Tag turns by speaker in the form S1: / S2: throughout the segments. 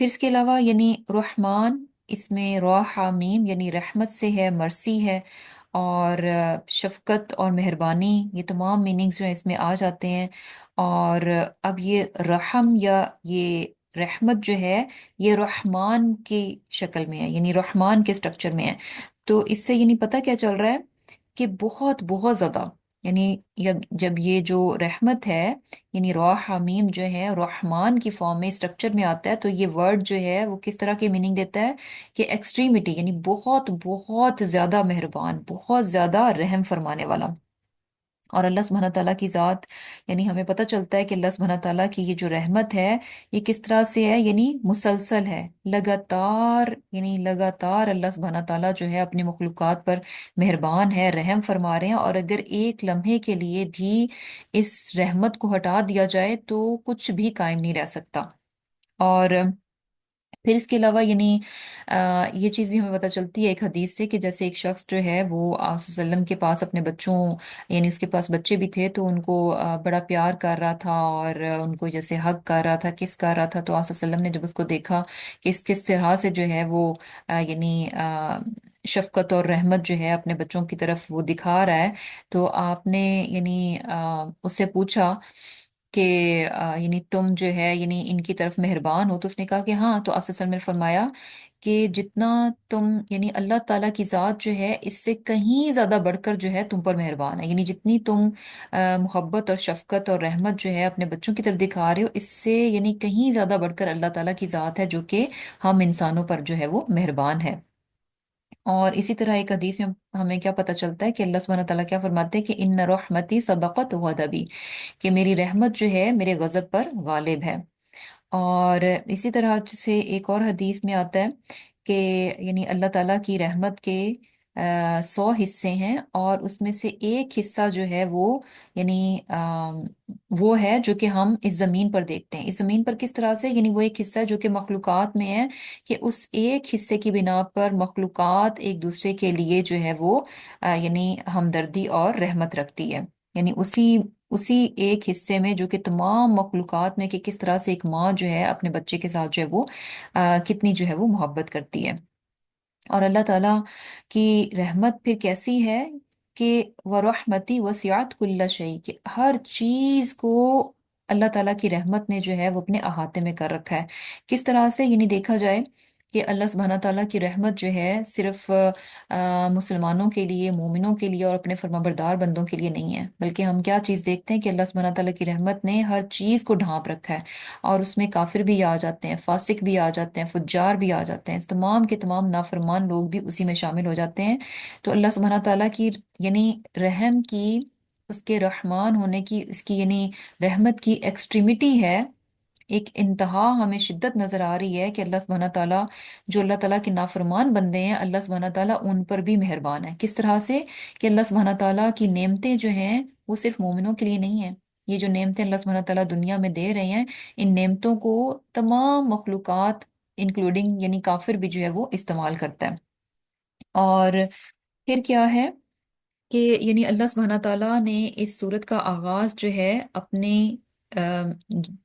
S1: پھر اس کے علاوہ یعنی رحمان، اس میں را حامیم یعنی رحمت سے ہے، مرسی ہے، اور شفقت اور مہربانی، یہ تمام میننگز جو ہیں اس میں آ جاتے ہیں۔ اور اب یہ رحم یا یہ رحمت جو ہے یہ رحمان کی شکل میں ہے، یعنی رحمان کے سٹرکچر میں ہے۔ تو اس سے یعنی پتہ کیا چل رہا ہے کہ بہت بہت زیادہ، یعنی جب یہ جو رحمت ہے یعنی را حمیم جو ہے رحمان کی فارم میں اسٹرکچر میں آتا ہے، تو یہ ورڈ جو ہے وہ کس طرح کی میننگ دیتا ہے کہ ایکسٹریمٹی، یعنی بہت بہت زیادہ مہربان، بہت زیادہ رحم فرمانے والا۔ اور اللہ سبحانہ تعالیٰ کی ذات، یعنی ہمیں پتہ چلتا ہے کہ اللہ سبحانہ تعالیٰ کی یہ جو رحمت ہے یہ کس طرح سے ہے، یعنی مسلسل ہے، لگاتار، یعنی لگاتار اللہ سبحانہ تعالیٰ جو ہے اپنی مخلوقات پر مہربان ہے، رحم فرما رہے ہیں، اور اگر ایک لمحے کے لیے بھی اس رحمت کو ہٹا دیا جائے تو کچھ بھی قائم نہیں رہ سکتا۔ اور پھر اس کے علاوہ یعنی یہ چیز بھی ہمیں پتہ چلتی ہے ایک حدیث سے، کہ جیسے ایک شخص جو ہے وہ آپ صلی اللہ علیہ وسلم کے پاس اپنے بچوں، یعنی اس کے پاس بچے بھی تھے، تو ان کو بڑا پیار کر رہا تھا، اور ان کو جیسے حگ کر رہا تھا، کس کر رہا تھا، تو آپ صلی اللہ علیہ وسلم نے جب اس کو دیکھا کہ اس کس طرح سے جو ہے وہ یعنی شفقت اور رحمت جو ہے اپنے بچوں کی طرف وہ دکھا رہا ہے، تو آپ نے یعنی اس سے پوچھا کہ یعنی تم جو ہے یعنی ان کی طرف مہربان ہو؟ تو اس نے کہا کہ ہاں۔ تو آپ صلی اللہ علیہ وسلم نے فرمایا کہ جتنا تم، یعنی اللہ تعالیٰ کی ذات جو ہے اس سے کہیں زیادہ بڑھ کر جو ہے تم پر مہربان ہے، یعنی جتنی تم محبت اور شفقت اور رحمت جو ہے اپنے بچوں کی طرف دکھا رہے ہو، اس سے یعنی کہیں زیادہ بڑھ کر اللہ تعالیٰ کی ذات ہے جو کہ ہم انسانوں پر جو ہے وہ مہربان ہے۔ اور اسی طرح ایک حدیث میں ہمیں کیا پتہ چلتا ہے کہ اللہ سبحانہ تعالیٰ کیا فرماتے ہیں کہ ان رحمتی سبقت غضبی، کہ میری رحمت جو ہے میرے غضب پر غالب ہے۔ اور اسی طرح سے ایک اور حدیث میں آتا ہے کہ یعنی اللہ تعالیٰ کی رحمت کے 100 حصے ہیں، اور اس میں سے ایک حصہ جو ہے وہ یعنی وہ ہے جو کہ ہم اس زمین پر دیکھتے ہیں۔ اس زمین پر کس طرح سے؟ یعنی وہ ایک حصہ ہے جو کہ مخلوقات میں ہے، کہ اس ایک حصے کی بنا پر مخلوقات ایک دوسرے کے لیے جو ہے وہ یعنی ہمدردی اور رحمت رکھتی ہے، یعنی اسی ایک حصے میں جو کہ تمام مخلوقات میں، کہ کس طرح سے ایک ماں جو ہے اپنے بچے کے ساتھ جو ہے وہ کتنی جو ہے وہ محبت کرتی ہے۔ اور اللہ تعالیٰ کی رحمت پھر کیسی ہے کہ وَرَحْمَتِي وَسِعَتْ كُلَّ شَيْءٍ، کہ ہر چیز کو اللہ تعالیٰ کی رحمت نے جو ہے وہ اپنے احاطے میں کر رکھا ہے۔ کس طرح سے؟ یعنی دیکھا جائے کہ اللہ سبحانہ تعالیٰ کی رحمت جو ہے صرف مسلمانوں کے لیے، مومنوں کے لیے اور اپنے فرمانبردار بندوں کے لیے نہیں ہے، بلکہ ہم کیا چیز دیکھتے ہیں کہ اللہ سبحانہ تعالیٰ کی رحمت نے ہر چیز کو ڈھانپ رکھا ہے، اور اس میں کافر بھی آ جاتے ہیں، فاسق بھی آ جاتے ہیں، فجار بھی آ جاتے ہیں، اس تمام کے تمام نافرمان لوگ بھی اسی میں شامل ہو جاتے ہیں۔ تو اللہ سبحانہ تعالیٰ کی یعنی رحم کی، اس کے رحمان ہونے کی، اس کی یعنی رحمت کی ایکسٹریمٹی ہے، ایک انتہا ہمیں شدت نظر آ رہی ہے کہ اللہ سبحانہ تعالیٰ، جو اللہ تعالیٰ کے نافرمان بندے ہیں، اللہ سبحانہ تعالیٰ ان پر بھی مہربان ہے۔ کس طرح سے؟ کہ اللہ سبحانہ تعالیٰ کی نعمتیں جو ہیں وہ صرف مومنوں کے لیے نہیں ہیں، یہ جو نعمتیں اللہ سبحانہ تعالیٰ دنیا میں دے رہے ہیں، ان نعمتوں کو تمام مخلوقات انکلوڈنگ یعنی کافر بھی جو ہے وہ استعمال کرتا ہے۔ اور پھر کیا ہے کہ یعنی اللہ سبحانہ تعالیٰ نے اس صورت کا آغاز جو ہے اپنے آم،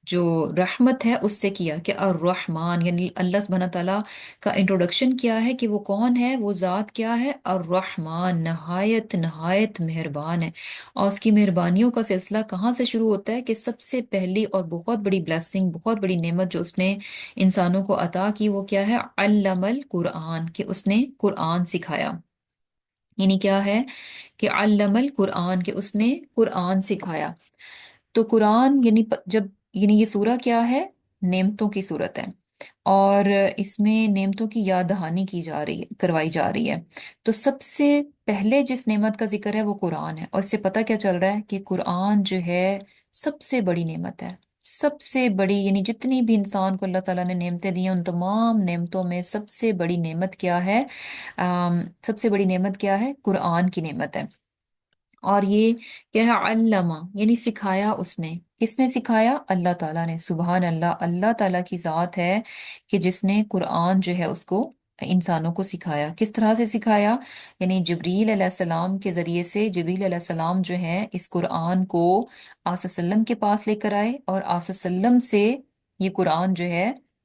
S1: جو رحمت ہے اس سے کیا، کہ الرحمن، یعنی اللہ سبحانہ تعالیٰ کا انٹروڈکشن کیا ہے کہ وہ کون ہے، وہ ذات کیا ہے، الرحمن، نہایت نہایت مہربان ہے۔ اور اس کی مہربانیوں کا سلسلہ کہاں سے شروع ہوتا ہے؟ کہ سب سے پہلی اور بہت بڑی بلیسنگ، بہت بڑی نعمت جو اس نے انسانوں کو عطا کی، وہ کیا ہے؟ علم القرآن، کہ اس نے قرآن سکھایا۔ یعنی کیا ہے کہ علم القرآن، کہ اس نے قرآن سکھایا۔ تو قرآن یعنی جب یعنی یہ سورہ کیا ہے؟ نعمتوں کی صورت ہے، اور اس میں نعمتوں کی یاد دہانی کی جا رہی ہے، کروائی جا رہی ہے۔ تو سب سے پہلے جس نعمت کا ذکر ہے وہ قرآن ہے، اور اس سے پتہ کیا چل رہا ہے کہ قرآن جو ہے سب سے بڑی نعمت ہے، سب سے بڑی، یعنی جتنی بھی انسان کو اللہ تعالیٰ نے نعمتیں دی ہیں ان تمام نعمتوں میں سب سے بڑی نعمت کیا ہے؟ سب سے بڑی نعمت کیا ہے؟ قرآن کی نعمت ہے۔ اور یہ کیا ہے؟ علامہ، یعنی سکھایا اس نے۔ کس نے سکھایا؟ اللہ تعالیٰ نے۔ سبحان اللہ، اللہ تعالیٰ کی ذات ہے کہ جس نے قرآن جو ہے اس کو انسانوں کو سکھایا۔ کس طرح سے سکھایا؟ یعنی جبریل علیہ السلام کے ذریعے سے، جبریل علیہ السلام جو ہے اس قرآن کو آپ صلی اللہ علیہ وسلم کے پاس لے کر آئے، اور آپ صلی اللہ علیہ وسلم سے یہ قرآن جو ہے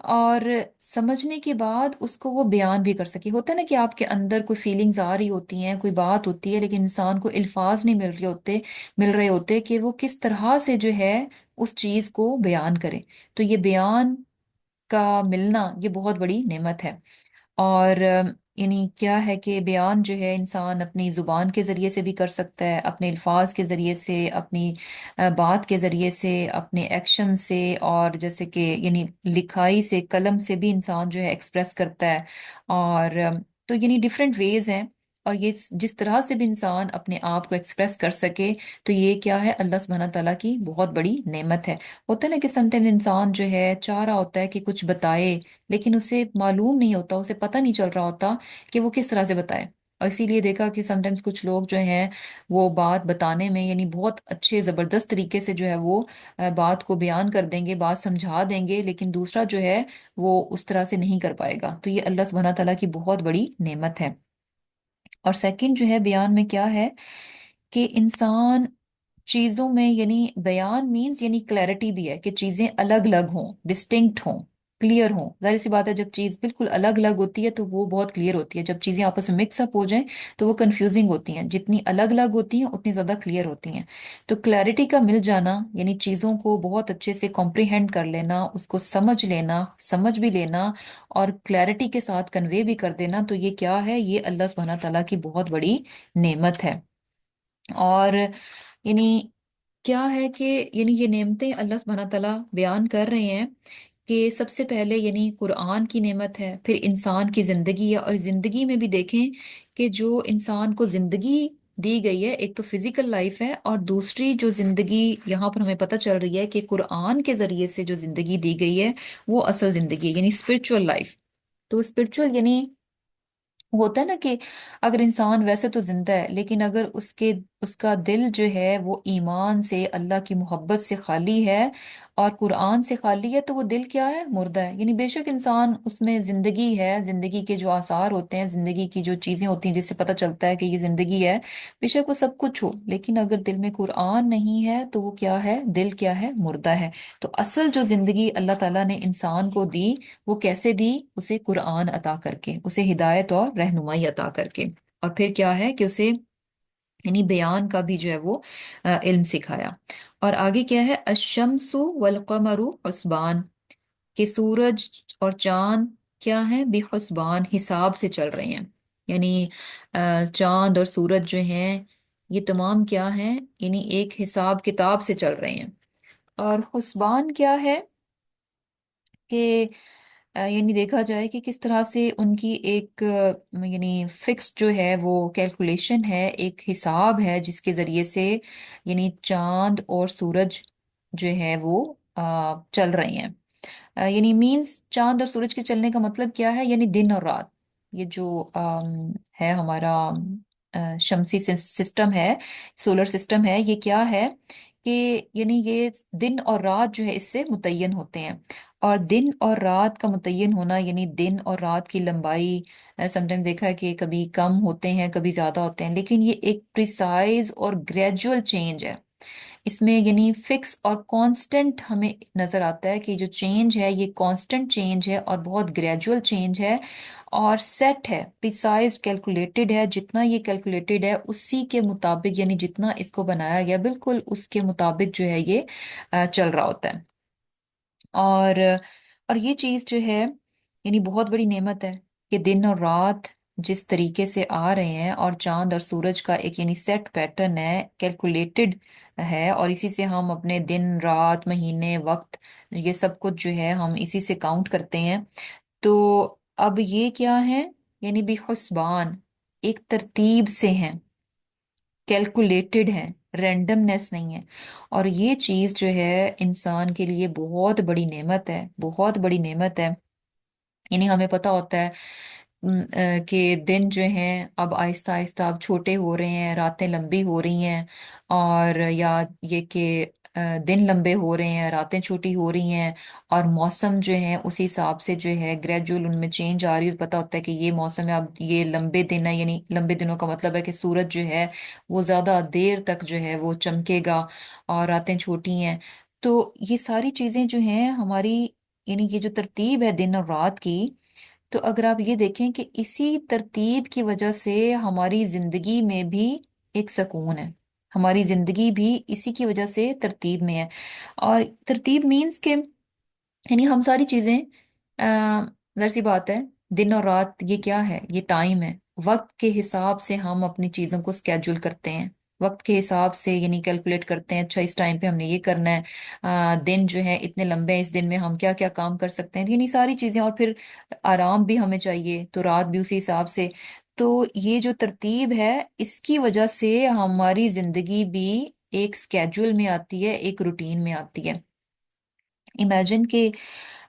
S1: اور سمجھنے کے بعد اس کو وہ بیان بھی کر سکے. ہوتا ہے نا کہ آپ کے اندر کوئی فیلنگز آ رہی ہوتی ہیں، کوئی بات ہوتی ہے، لیکن انسان کو الفاظ نہیں مل رہے ہوتے کہ وہ کس طرح سے جو ہے اس چیز کو بیان کرے. تو یہ بیان کا ملنا یہ بہت بڑی نعمت ہے. اور یعنی کیا ہے کہ بیان جو ہے انسان اپنی زبان کے ذریعے سے بھی کر سکتا ہے، اپنے الفاظ کے ذریعے سے، اپنی بات کے ذریعے سے، اپنے ایکشن سے، اور جیسے کہ یعنی لکھائی سے، قلم سے بھی انسان جو ہے ایکسپریس کرتا ہے. اور تو یعنی ڈفرینٹ ویز ہیں. اور یہ جس طرح سے بھی انسان اپنے آپ کو ایکسپریس کر سکے، تو یہ کیا ہے، اللہ سبحانہ تعالیٰ کی بہت بڑی نعمت ہے. ہوتا ہے نا کہ سم ٹائم انسان جو ہے چاہ رہا ہوتا ہے کہ کچھ بتائے، لیکن اسے معلوم نہیں ہوتا، اسے پتہ نہیں چل رہا ہوتا کہ وہ کس طرح سے بتائے. اور اسی لیے دیکھا کہ سم ٹائمز کچھ لوگ جو ہیں وہ بات بتانے میں یعنی بہت اچھے زبردست طریقے سے جو ہے وہ بات کو بیان کر دیں گے، بات سمجھا دیں گے، لیکن دوسرا جو ہے وہ اس طرح سے نہیں کر پائے گا. تو یہ اللہ سبحانہ تعالیٰ کی بہت بڑی نعمت ہے. اور سیکنڈ جو ہے بیان میں کیا ہے کہ انسان چیزوں میں یعنی بیان مینز یعنی کلیئرٹی بھی ہے کہ چیزیں الگ الگ ہوں، ڈسٹنکٹ ہوں، کلیئر ہوں. ظاہر سی بات ہے جب چیز بالکل الگ الگ ہوتی ہے تو وہ بہت کلیئر ہوتی ہے. جب چیزیں آپس میں مکس اپ ہو جائیں تو وہ کنفیوزنگ ہوتی ہیں. جتنی الگ الگ ہوتی ہیں اتنی زیادہ کلیئر ہوتی ہیں. تو کلیئرٹی کا مل جانا یعنی چیزوں کو بہت اچھے سے کمپریہینڈ کر لینا، اس کو سمجھ لینا، سمجھ بھی لینا، اور کلیئرٹی کے ساتھ کنوے بھی کر دینا، تو یہ کیا ہے، یہ اللہ سبحانہ تعالیٰ کی بہت بڑی نعمت ہے. اور یعنی کیا ہے کہ یعنی یہ نعمتیں اللہ سبحانہ تعالیٰ بیان کر رہے ہیں کہ سب سے پہلے یعنی قرآن کی نعمت ہے، پھر انسان کی زندگی ہے. اور زندگی میں بھی دیکھیں کہ جو انسان کو زندگی دی گئی ہے، ایک تو فزیکل لائف ہے، اور دوسری جو زندگی یہاں پر ہمیں پتہ چل رہی ہے کہ قرآن کے ذریعے سے جو زندگی دی گئی ہے وہ اصل زندگی ہے، یعنی اسپرچل لائف. تو اسپرچل یعنی ہوتا ہے نا کہ اگر انسان ویسے تو زندہ ہے، لیکن اگر اس کا دل جو ہے وہ ایمان سے، اللہ کی محبت سے خالی ہے اور قرآن سے خالی ہے، تو وہ دل کیا ہے، مردہ ہے. یعنی بے شک انسان اس میں زندگی ہے، زندگی کے جو آثار ہوتے ہیں، زندگی کی جو چیزیں ہوتی ہیں جس سے پتہ چلتا ہے کہ یہ زندگی ہے، بے شک وہ سب کچھ ہو، لیکن اگر دل میں قرآن نہیں ہے تو وہ کیا ہے، دل کیا ہے، مردہ ہے. تو اصل جو زندگی اللہ تعالیٰ نے انسان کو دی وہ کیسے دی، اسے قرآن عطا کر کے، اسے ہدایت اور رہنمائی عطا کر کے، اور پھر کیا ہے کہ اسے یعنی بیان کا بھی جو ہے وہ علم سکھایا. اور آگے کیا ہے، الشمس والقمر حسبان، کہ سورج اور چاند کیا ہیں، بحسبان، حساب سے چل رہے ہیں. یعنی چاند اور سورج جو ہیں یہ تمام کیا ہیں، یعنی ایک حساب کتاب سے چل رہے ہیں. اور حسبان کیا ہے کہ یعنی دیکھا جائے کہ کس طرح سے ان کی ایک یعنی فکس جو ہے وہ کیلکولیشن ہے، ایک حساب ہے جس کے ذریعے سے یعنی چاند اور سورج جو ہے وہ چل رہے ہیں. یعنی مینز چاند اور سورج کے چلنے کا مطلب کیا ہے، یعنی دن اور رات. یہ جو ہے ہمارا شمسی سسٹم ہے، سولر سسٹم ہے، یہ کیا ہے کہ یعنی یہ دن اور رات جو ہے اس سے متعین ہوتے ہیں. اور دن اور رات کا متعین ہونا یعنی دن اور رات کی لمبائی سم ٹائم دیکھا ہے کہ کبھی کم ہوتے ہیں، کبھی زیادہ ہوتے ہیں، لیکن یہ ایک پریسائز اور گریجول چینج ہے. اس میں یعنی فکس اور کانسٹنٹ ہمیں نظر آتا ہے کہ جو چینج ہے یہ کانسٹنٹ چینج ہے اور بہت گریجول چینج ہے، اور سیٹ ہے، پریسائز، کیلکولیٹڈ ہے. جتنا یہ کیلکولیٹڈ ہے اسی کے مطابق، یعنی جتنا اس کو بنایا گیا بالکل اس کے مطابق جو ہے یہ چل رہا ہوتا ہے. اور یہ چیز جو ہے یعنی بہت بڑی نعمت ہے کہ دن اور رات جس طریقے سے آ رہے ہیں، اور چاند اور سورج کا ایک یعنی سیٹ پیٹرن ہے، کیلکولیٹڈ ہے، اور اسی سے ہم اپنے دن، رات، مہینے، وقت، یہ سب کچھ جو ہے ہم اسی سے کاؤنٹ کرتے ہیں. تو اب یہ کیا ہے، یعنی بھی حسبان، ایک ترتیب سے ہیں، کیلکولیٹڈ ہے، رینڈمنس نہیں ہے. اور یہ چیز جو ہے انسان کے لیے بہت بڑی نعمت ہے، بہت بڑی نعمت ہے. یعنی ہمیں پتہ ہوتا ہے کہ دن جو ہیں اب آہستہ آہستہ اب چھوٹے ہو رہے ہیں، راتیں لمبی ہو رہی ہیں، اور یا یہ کہ دن لمبے ہو رہے ہیں، راتیں چھوٹی ہو رہی ہیں، اور موسم جو ہے اسی حساب سے جو ہے گریجول ان میں چینج آ رہی ہے. پتہ ہوتا ہے کہ یہ موسم ہے، اب یہ لمبے دن ہے، یعنی لمبے دنوں کا مطلب ہے کہ سورج جو ہے وہ زیادہ دیر تک جو ہے وہ چمکے گا، اور راتیں چھوٹی ہیں. تو یہ ساری چیزیں جو ہیں ہماری یعنی یہ جو ترتیب ہے دن اور رات کی، تو اگر آپ یہ دیکھیں کہ اسی ترتیب کی وجہ سے ہماری زندگی میں بھی ایک سکون ہے، ہماری زندگی بھی اسی کی وجہ سے ترتیب میں ہے۔ اور ترتیب مینس کہ یعنی ہم ساری چیزیں، ظاہر سی بات ہے، دن اور رات یہ کیا ہے؟ یہ ٹائم ہے۔ وقت کے حساب سے ہم اپنی چیزوں کو اسکیجول کرتے ہیں، وقت کے حساب سے یعنی کیلکولیٹ کرتے ہیں، اچھا اس ٹائم پہ ہم نے یہ کرنا ہے، دن جو ہے اتنے لمبے ہیں، اس دن میں ہم کیا کیا کام کر سکتے ہیں، یعنی ساری چیزیں، اور پھر آرام بھی ہمیں چاہیے تو رات بھی اسی حساب سے۔ تو یہ جو ترتیب ہے اس کی وجہ سے ہماری زندگی بھی ایک اسکیجول میں آتی ہے، ایک روٹین میں آتی ہے۔ امیجن کہ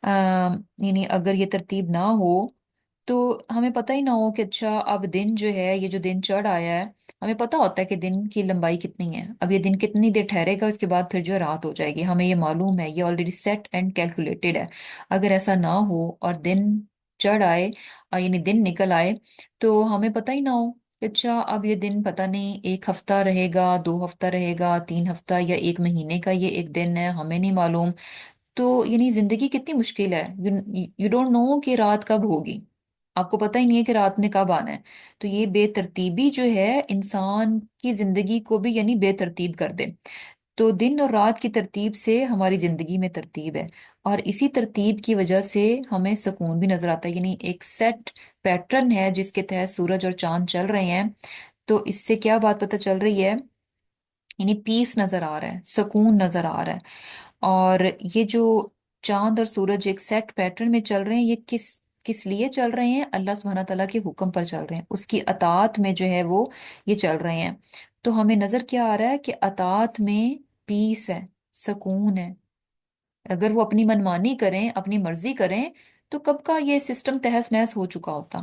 S1: یعنی اگر یہ ترتیب نہ ہو تو ہمیں پتہ ہی نہ ہو کہ اچھا اب دن جو ہے، یہ جو دن چڑھ آیا ہے، ہمیں پتہ ہوتا ہے کہ دن کی لمبائی کتنی ہے، اب یہ دن کتنی دیر ٹھہرے گا، اس کے بعد پھر جو ہے رات ہو جائے گی، ہمیں یہ معلوم ہے، یہ آلریڈی سیٹ اینڈ کیلکولیٹڈ ہے۔ اگر ایسا نہ ہو اور دن چڑھ آئے، یعنی دن نکل آئے، تو ہمیں پتہ ہی نہ ہو کہ اچھا اب یہ دن پتہ نہیں 1 ہفتہ رہے گا، 2 ہفتہ رہے گا، 3 ہفتہ یا 1 مہینے کا یہ ایک دن ہے، ہمیں نہیں معلوم۔ تو یعنی زندگی کتنی مشکل ہے، یو ڈونٹ نو کہ رات کب ہوگی، آپ کو پتہ ہی نہیں ہے کہ رات نے کب آنا ہے۔ تو یہ بے ترتیبی جو ہے انسان کی زندگی کو بھی یعنی بے ترتیب کر دے۔ تو دن اور رات کی ترتیب سے ہماری زندگی میں ترتیب ہے، اور اسی ترتیب کی وجہ سے ہمیں سکون بھی نظر آتا ہے، یعنی ایک سیٹ پیٹرن ہے جس کے تحت سورج اور چاند چل رہے ہیں۔ تو اس سے کیا بات پتہ چل رہی ہے؟ یعنی پیس نظر آ رہا ہے، سکون نظر آ رہا ہے۔ اور یہ جو چاند اور سورج ایک سیٹ پیٹرن میں چل رہے ہیں، یہ کس کس لیے چل رہے ہیں؟ اللہ سبحانہ تعالیٰ کے حکم پر چل رہے ہیں، اس کی اطاعت میں جو ہے وہ یہ چل رہے ہیں۔ تو ہمیں نظر کیا آ رہا ہے کہ اطاعت میں پیس ہے، سکون ہے۔ اگر وہ اپنی منمانی کریں، اپنی مرضی کریں، تو کب کا یہ سسٹم تہس نہس ہو چکا ہوتا۔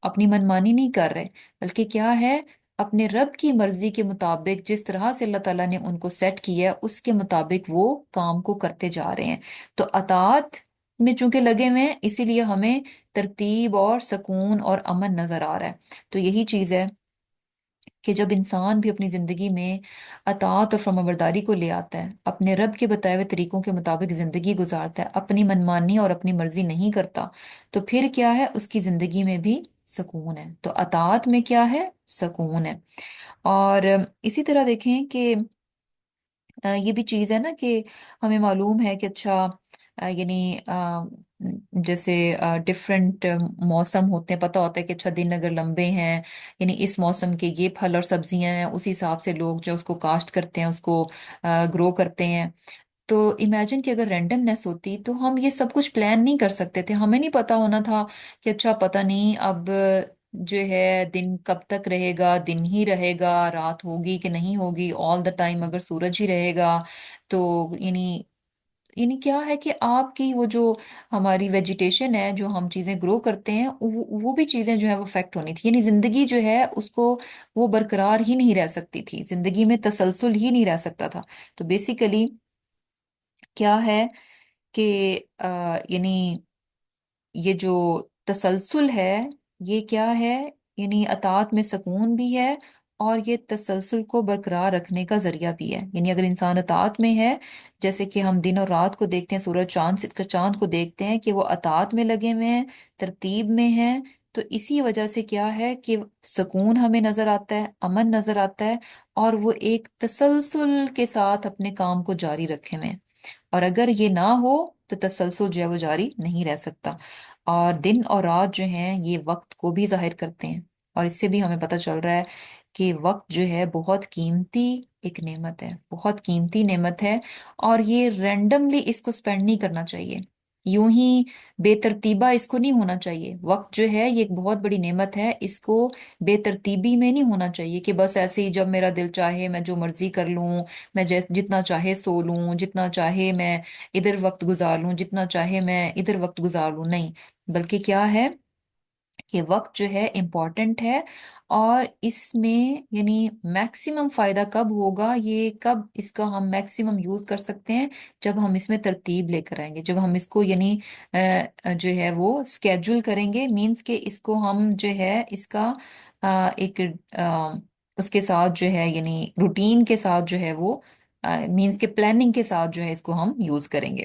S1: اپنی منمانی نہیں کر رہے، بلکہ کیا ہے، اپنے رب کی مرضی کے مطابق، جس طرح سے اللہ تعالیٰ نے ان کو سیٹ کیا ہے اس کے مطابق وہ کام کو کرتے جا رہے ہیں۔ تو اطاعت میں چونکہ لگے ہوئے ہیں، اسی لیے ہمیں ترتیب اور سکون اور امن نظر آ رہا ہے۔ تو یہی چیز ہے کہ جب انسان بھی اپنی زندگی میں اطاعت اور فرمانبرداری کو لے آتا ہے، اپنے رب کے بتائے ہوئے طریقوں کے مطابق زندگی گزارتا ہے، اپنی منمانی اور اپنی مرضی نہیں کرتا، تو پھر کیا ہے، اس کی زندگی میں بھی سکون ہے۔ تو اطاعت میں کیا ہے؟ سکون ہے۔ اور اسی طرح دیکھیں کہ یہ بھی چیز ہے نا کہ ہمیں معلوم ہے کہ اچھا یعنی جیسے ڈفرینٹ موسم ہوتے ہیں، پتہ ہوتا ہے کہ اچھا دن اگر لمبے ہیں، یعنی اس موسم کے یہ پھل اور سبزیاں ہیں، اسی حساب سے لوگ جو اس کو کاشت کرتے ہیں، اس کو گرو کرتے ہیں۔ تو امیجن کہ اگر رینڈمنیس ہوتی تو ہم یہ سب کچھ پلان نہیں کر سکتے تھے، ہمیں نہیں پتا ہونا تھا کہ اچھا پتہ نہیں اب جو ہے دن کب تک رہے گا، دن ہی رہے گا، رات ہوگی کہ نہیں ہوگی، آل دا ٹائم اگر سورج ہی رہے گا تو یعنی کیا ہے کہ آپ کی وہ جو ہماری ویجیٹیشن ہے، جو ہم چیزیں گرو کرتے ہیں، وہ بھی چیزیں جو ہے وہ افیکٹ ہونی تھی، یعنی زندگی جو ہے اس کو وہ برقرار ہی نہیں رہ سکتی تھی، زندگی میں تسلسل ہی نہیں رہ سکتا تھا۔ تو بیسیکلی کیا ہے کہ یعنی یہ جو تسلسل ہے، یہ کیا ہے، یعنی اطاعت میں سکون بھی ہے، اور یہ تسلسل کو برقرار رکھنے کا ذریعہ بھی ہے۔ یعنی اگر انسان اطاعت میں ہے، جیسے کہ ہم دن اور رات کو دیکھتے ہیں، سورج چاند کو دیکھتے ہیں کہ وہ اطاعت میں لگے ہوئے ہیں، ترتیب میں ہیں، تو اسی وجہ سے کیا ہے کہ سکون ہمیں نظر آتا ہے، امن نظر آتا ہے، اور وہ ایک تسلسل کے ساتھ اپنے کام کو جاری رکھے ہوئے ہیں۔ اور اگر یہ نہ ہو تو تسلسل جو ہے وہ جاری نہیں رہ سکتا۔ اور دن اور رات جو ہیں یہ وقت کو بھی ظاہر کرتے ہیں، اور اس سے بھی ہمیں پتہ چل رہا ہے کہ وقت جو ہے بہت قیمتی ایک نعمت ہے، بہت قیمتی نعمت ہے، اور یہ رینڈملی اس کو سپینڈ نہیں کرنا چاہیے، یوں ہی بے ترتیبہ اس کو نہیں ہونا چاہیے۔ وقت جو ہے یہ ایک بہت بڑی نعمت ہے، اس کو بے ترتیبی میں نہیں ہونا چاہیے کہ بس ایسے ہی جب میرا دل چاہے میں جو مرضی کر لوں، میں جتنا چاہے سو لوں، جتنا چاہے میں ادھر وقت گزار لوں، جتنا چاہے میں ادھر وقت گزار لوں، نہیں، بلکہ کیا ہے کہ وقت جو ہے امپورٹنٹ ہے، اور اس میں یعنی میکسیمم فائدہ کب ہوگا، یہ کب اس کا ہم میکسیمم یوز کر سکتے ہیں، جب ہم اس میں ترتیب لے کر آئیں گے، جب ہم اس کو یعنی جو ہے وہ اسکیجول کریں گے، مینس کہ اس کو ہم جو ہے اس کا ایک اس کے ساتھ جو ہے یعنی روٹین کے ساتھ جو ہے وہ مینس کے پلاننگ کے ساتھ جو ہے اس کو ہم یوز کریں گے۔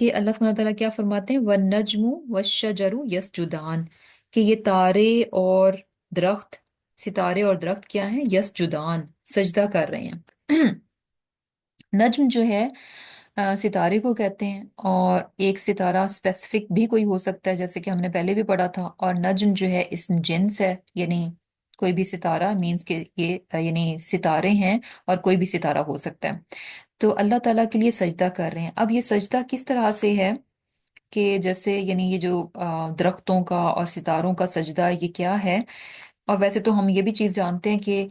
S1: کہ اللہ سبحانہ تعالیٰ کیا فرماتے ہیں والنجم والشجر یسجدان، کہ یہ تارے اور درخت، ستارے اور درخت کیا ہیں، یسجدان، سجدہ کر رہے ہیں۔ نجم جو ہے ستارے کو کہتے ہیں، اور ایک ستارہ اسپیسیفک بھی کوئی ہو سکتا ہے جیسے کہ ہم نے پہلے بھی پڑھا تھا، اور نجم جو ہے اسم جنس ہے، یعنی کوئی بھی ستارہ مینس کہ یہ یعنی ستارے ہیں، اور کوئی بھی ستارہ ہو سکتا ہے۔ تو اللہ تعالیٰ کے لیے سجدہ کر رہے ہیں۔ اب یہ سجدہ کس طرح سے ہے کہ جیسے یعنی یہ جو درختوں کا اور ستاروں کا سجدہ یہ کیا ہے؟ اور ویسے تو ہم یہ بھی چیز جانتے ہیں کہ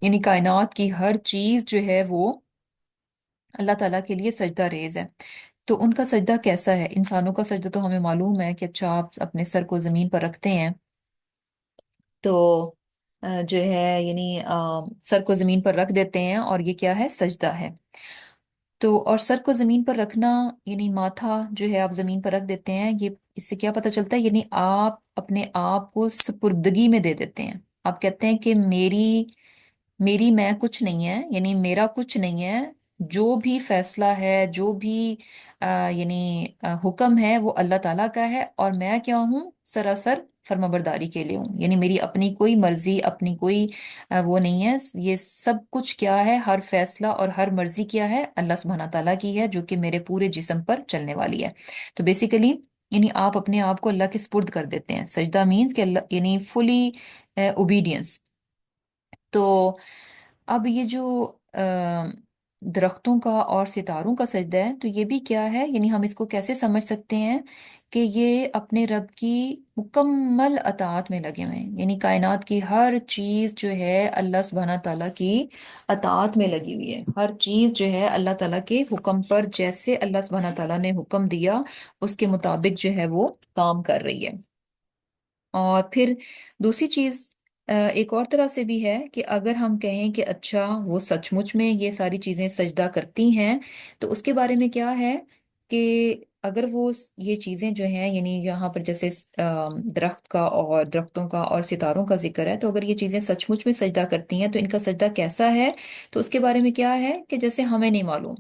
S1: یعنی کائنات کی ہر چیز جو ہے وہ اللہ تعالیٰ کے لیے سجدہ ریز ہے۔ تو ان کا سجدہ کیسا ہے؟ انسانوں کا سجدہ تو ہمیں معلوم ہے کہ اچھا آپ اپنے سر کو زمین پر رکھتے ہیں تو جو ہے یعنی سر کو زمین پر رکھ دیتے ہیں، اور یہ کیا ہے؟ سجدہ ہے۔ تو اور سر کو زمین پر رکھنا یعنی ماتھا جو ہے آپ زمین پر رکھ دیتے ہیں، یہ اس سے کیا پتہ چلتا ہے؟ یعنی آپ اپنے آپ کو سپردگی میں دے دیتے ہیں۔ آپ کہتے ہیں کہ میری میں کچھ نہیں ہے، یعنی میرا کچھ نہیں ہے، جو بھی فیصلہ ہے، جو بھی یعنی حکم ہے وہ اللہ تعالیٰ کا ہے، اور میں کیا ہوں؟ سراسر فرمانبرداری کے لیے ہوں، یعنی میری اپنی کوئی مرضی، اپنی کوئی وہ نہیں ہے۔ یہ سب کچھ کیا ہے؟ ہر فیصلہ اور ہر مرضی کیا ہے؟ اللہ سبحانہ تعالیٰ کی ہے، جو کہ میرے پورے جسم پر چلنے والی ہے۔ تو بیسیکلی یعنی آپ اپنے آپ کو اللہ کے سپرد کر دیتے ہیں۔ سجدہ مینس کہ اللہ یعنی فلی اوبیڈینس۔ تو اب یہ جو درختوں کا اور ستاروں کا سجدہ ہے، تو یہ بھی کیا ہے؟ یعنی ہم اس کو کیسے سمجھ سکتے ہیں کہ یہ اپنے رب کی مکمل اطاعت میں لگے ہوئے ہیں، یعنی کائنات کی ہر چیز جو ہے اللہ سبحانہ تعالیٰ کی اطاعت میں لگی ہوئی ہے۔ ہر چیز جو ہے اللہ تعالیٰ کے حکم پر، جیسے اللہ سبحانہ تعالیٰ نے حکم دیا اس کے مطابق جو ہے وہ کام کر رہی ہے۔ اور پھر دوسری چیز ایک اور طرح سے بھی ہے کہ اگر ہم کہیں کہ اچھا وہ سچ مچ میں یہ ساری چیزیں سجدہ کرتی ہیں، تو اس کے بارے میں کیا ہے کہ اگر وہ یہ چیزیں جو ہیں یعنی یہاں پر جیسے درخت کا اور درختوں کا اور ستاروں کا ذکر ہے، تو اگر یہ چیزیں سچ مچ میں سجدہ کرتی ہیں تو ان کا سجدہ کیسا ہے؟ تو اس کے بارے میں کیا ہے کہ جیسے ہمیں نہیں معلوم،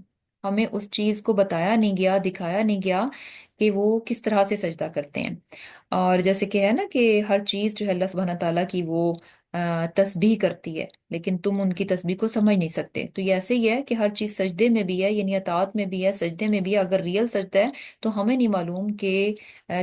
S1: ہمیں اس چیز کو بتایا نہیں گیا، دکھایا نہیں گیا کہ وہ کس طرح سے سجدہ کرتے ہیں۔ اور جیسے کہ ہے نا کہ ہر چیز جو ہے اللہ سبحانہ تعالیٰ کی وہ تسبیح کرتی ہے، لیکن تم ان کی تسبیح کو سمجھ نہیں سکتے۔ تو یہ ایسے ہی ہے کہ ہر چیز سجدے میں بھی ہے، یعنی اطاعت میں بھی ہے، سجدے میں بھی ہے۔ اگر ریئل سجدہ ہے تو ہمیں نہیں معلوم کہ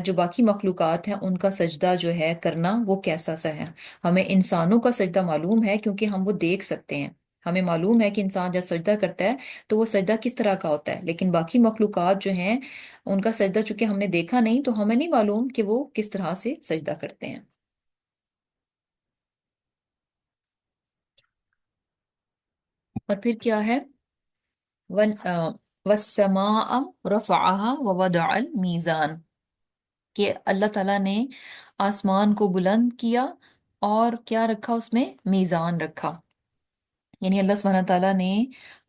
S1: جو باقی مخلوقات ہیں ان کا سجدہ جو ہے کرنا وہ کیسا سا ہے۔ ہمیں انسانوں کا سجدہ معلوم ہے کیونکہ ہم وہ دیکھ سکتے ہیں، ہمیں معلوم ہے کہ انسان جب سجدہ کرتا ہے تو وہ سجدہ کس طرح کا ہوتا ہے، لیکن باقی مخلوقات جو ہیں ان کا سجدہ چونکہ ہم نے دیکھا نہیں تو ہمیں نہیں معلوم کہ وہ کس طرح سے سجدہ کرتے ہیں۔ اور پھر کیا ہے؟ ون والسماء رفعها ووضع الميزان، کہ اللہ تعالیٰ نے آسمان کو بلند کیا اور کیا رکھا؟ اس میں میزان رکھا، یعنی اللہ سبحانہ تعالیٰ نے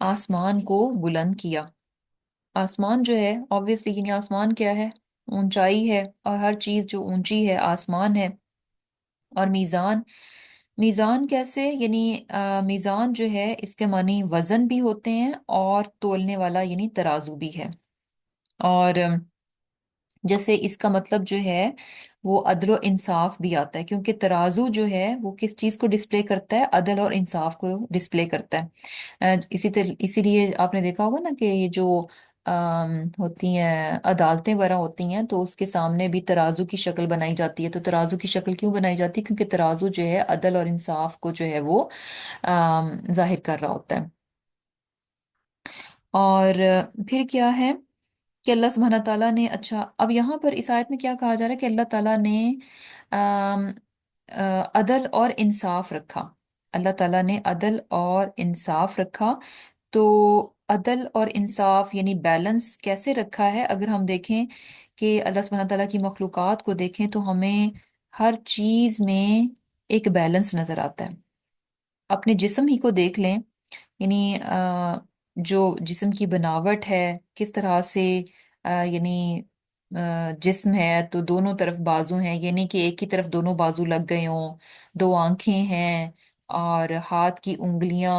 S1: آسمان کو بلند کیا۔ آسمان جو ہے obviously یعنی آسمان کیا ہے؟ اونچائی ہے، اور ہر چیز جو اونچی ہے آسمان ہے۔ اور میزان، میزان کیسے؟ یعنی میزان جو ہے اس کے معنی وزن بھی ہوتے ہیں اور تولنے والا یعنی ترازو بھی ہے۔ اور جیسے اس کا مطلب جو ہے وہ عدل و انصاف بھی آتا ہے، کیونکہ ترازو جو ہے وہ کس چیز کو ڈسپلے کرتا ہے؟ عدل اور انصاف کو ڈسپلے کرتا ہے۔ اسی لیے آپ نے دیکھا ہوگا نا کہ یہ جو ہوتی ہیں عدالتیں وغیرہ ہوتی ہیں تو اس کے سامنے بھی ترازو کی شکل بنائی جاتی ہے۔ تو ترازو کی شکل کیوں بنائی جاتی ہے؟ کیونکہ ترازو جو ہے عدل اور انصاف کو جو ہے وہ ظاہر کر رہا ہوتا ہے۔ اور پھر کیا ہے کہ اللہ سبحانہ تعالیٰ نے، اچھا اب یہاں پر اس آیت میں کیا کہا جا رہا ہے کہ اللہ تعالیٰ نے آم، عدل اور انصاف رکھا۔ اللہ تعالیٰ نے عدل اور انصاف رکھا۔ تو عدل اور انصاف یعنی بیلنس کیسے رکھا ہے؟ اگر ہم دیکھیں کہ اللہ سبحانہ تعالیٰ کی مخلوقات کو دیکھیں تو ہمیں ہر چیز میں ایک بیلنس نظر آتا ہے۔ اپنے جسم ہی کو دیکھ لیں، یعنی جو جسم کی بناوٹ ہے کس طرح سے یعنی جسم ہے تو دونوں طرف بازو ہیں، یعنی کہ ایک ہی طرف دونوں بازو لگ گئے ہوں، دو آنکھیں ہیں اور ہاتھ کی انگلیاں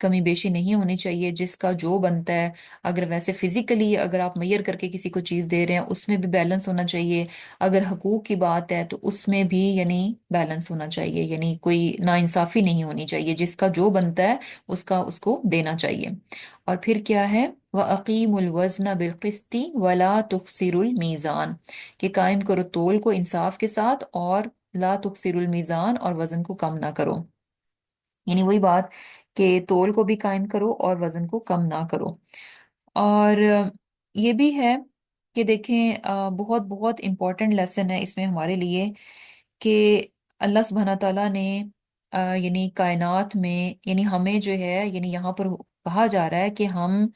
S1: کمی بیشی نہیں ہونی چاہیے، جس کا جو بنتا ہے، اگر ویسے فزیکلی اگر آپ میئر کر کے کسی کو چیز دے رہے ہیں اس میں بھی بیلنس ہونا چاہیے، اگر حقوق کی بات ہے تو اس میں بھی یعنی بیلنس ہونا چاہیے، یعنی کوئی ناانصافی نہیں ہونی چاہیے، جس کا جو بنتا ہے اس کا اس کو دینا چاہیے۔ اور پھر کیا ہے، وَأَقِيمُوا الْوَزْنَ بِالْقِسْطِ وَلَا تُخْسِرُوا الْمِيزَانَ، کہ قائم کرو تول کو انصاف کے ساتھ، اور لا تخسروا المیزان، اور وزن کو کم نہ کرو، یعنی وہی بات کہ تول کو بھی قائم کرو اور وزن کو کم نہ کرو۔ اور یہ بھی ہے کہ دیکھیں بہت بہت امپورٹنٹ لیسن ہے اس میں ہمارے لیے، کہ اللہ سبحانہ تعالیٰ نے یعنی کائنات میں، یعنی ہمیں جو ہے، یعنی یہاں پر کہا جا رہا ہے کہ ہم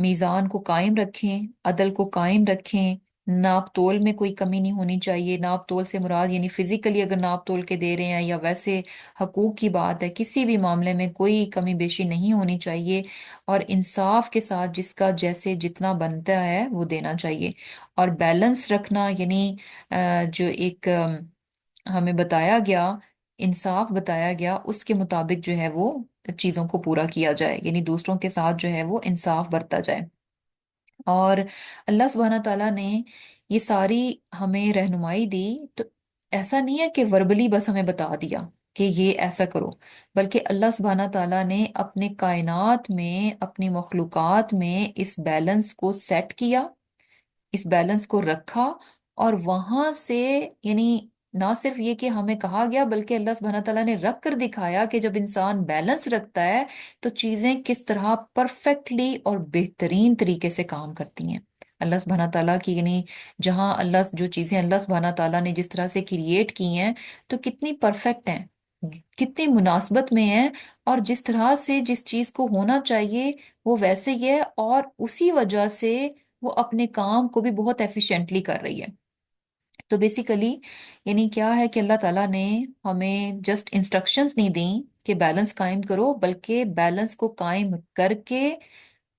S1: میزان کو قائم رکھیں، عدل کو قائم رکھیں، ناپ تول میں کوئی کمی نہیں ہونی چاہیے۔ ناپ تول سے مراد یعنی فزیکلی اگر ناپ تول کے دے رہے ہیں یا ویسے حقوق کی بات ہے، کسی بھی معاملے میں کوئی کمی بیشی نہیں ہونی چاہیے، اور انصاف کے ساتھ جس کا جیسے جتنا بنتا ہے وہ دینا چاہیے، اور بیلنس رکھنا، یعنی جو ایک ہمیں بتایا گیا، انصاف بتایا گیا، اس کے مطابق جو ہے وہ چیزوں کو پورا کیا جائے، یعنی دوسروں کے ساتھ جو ہے وہ انصاف برتا جائے۔ اور اللہ سبحانہ تعالیٰ نے یہ ساری ہمیں رہنمائی دی، تو ایسا نہیں ہے کہ وربلی بس ہمیں بتا دیا کہ یہ ایسا کرو، بلکہ اللہ سبحانہ تعالیٰ نے اپنے کائنات میں، اپنی مخلوقات میں اس بیلنس کو سیٹ کیا، اس بیلنس کو رکھا، اور وہاں سے یعنی نہ صرف یہ کہ ہمیں کہا گیا، بلکہ اللہ سبحانہ تعالیٰ نے رکھ کر دکھایا کہ جب انسان بیلنس رکھتا ہے تو چیزیں کس طرح پرفیکٹلی اور بہترین طریقے سے کام کرتی ہیں۔ اللہ سبحانہ تعالیٰ کی یعنی جہاں اللہ جو چیزیں اللہ سبحانہ تعالیٰ نے جس طرح سے کریٹ کی ہیں تو کتنی پرفیکٹ ہیں، کتنی مناسبت میں ہیں، اور جس طرح سے جس چیز کو ہونا چاہیے وہ ویسے ہی ہے، اور اسی وجہ سے وہ اپنے کام کو بھی بہت ایفیشینٹلی کر رہی ہے۔ تو بیسیکلی یعنی کیا ہے کہ اللہ تعالیٰ نے ہمیں جسٹ انسٹرکشنز نہیں دیں کہ بیلنس قائم کرو، بلکہ بیلنس کو قائم کر کے،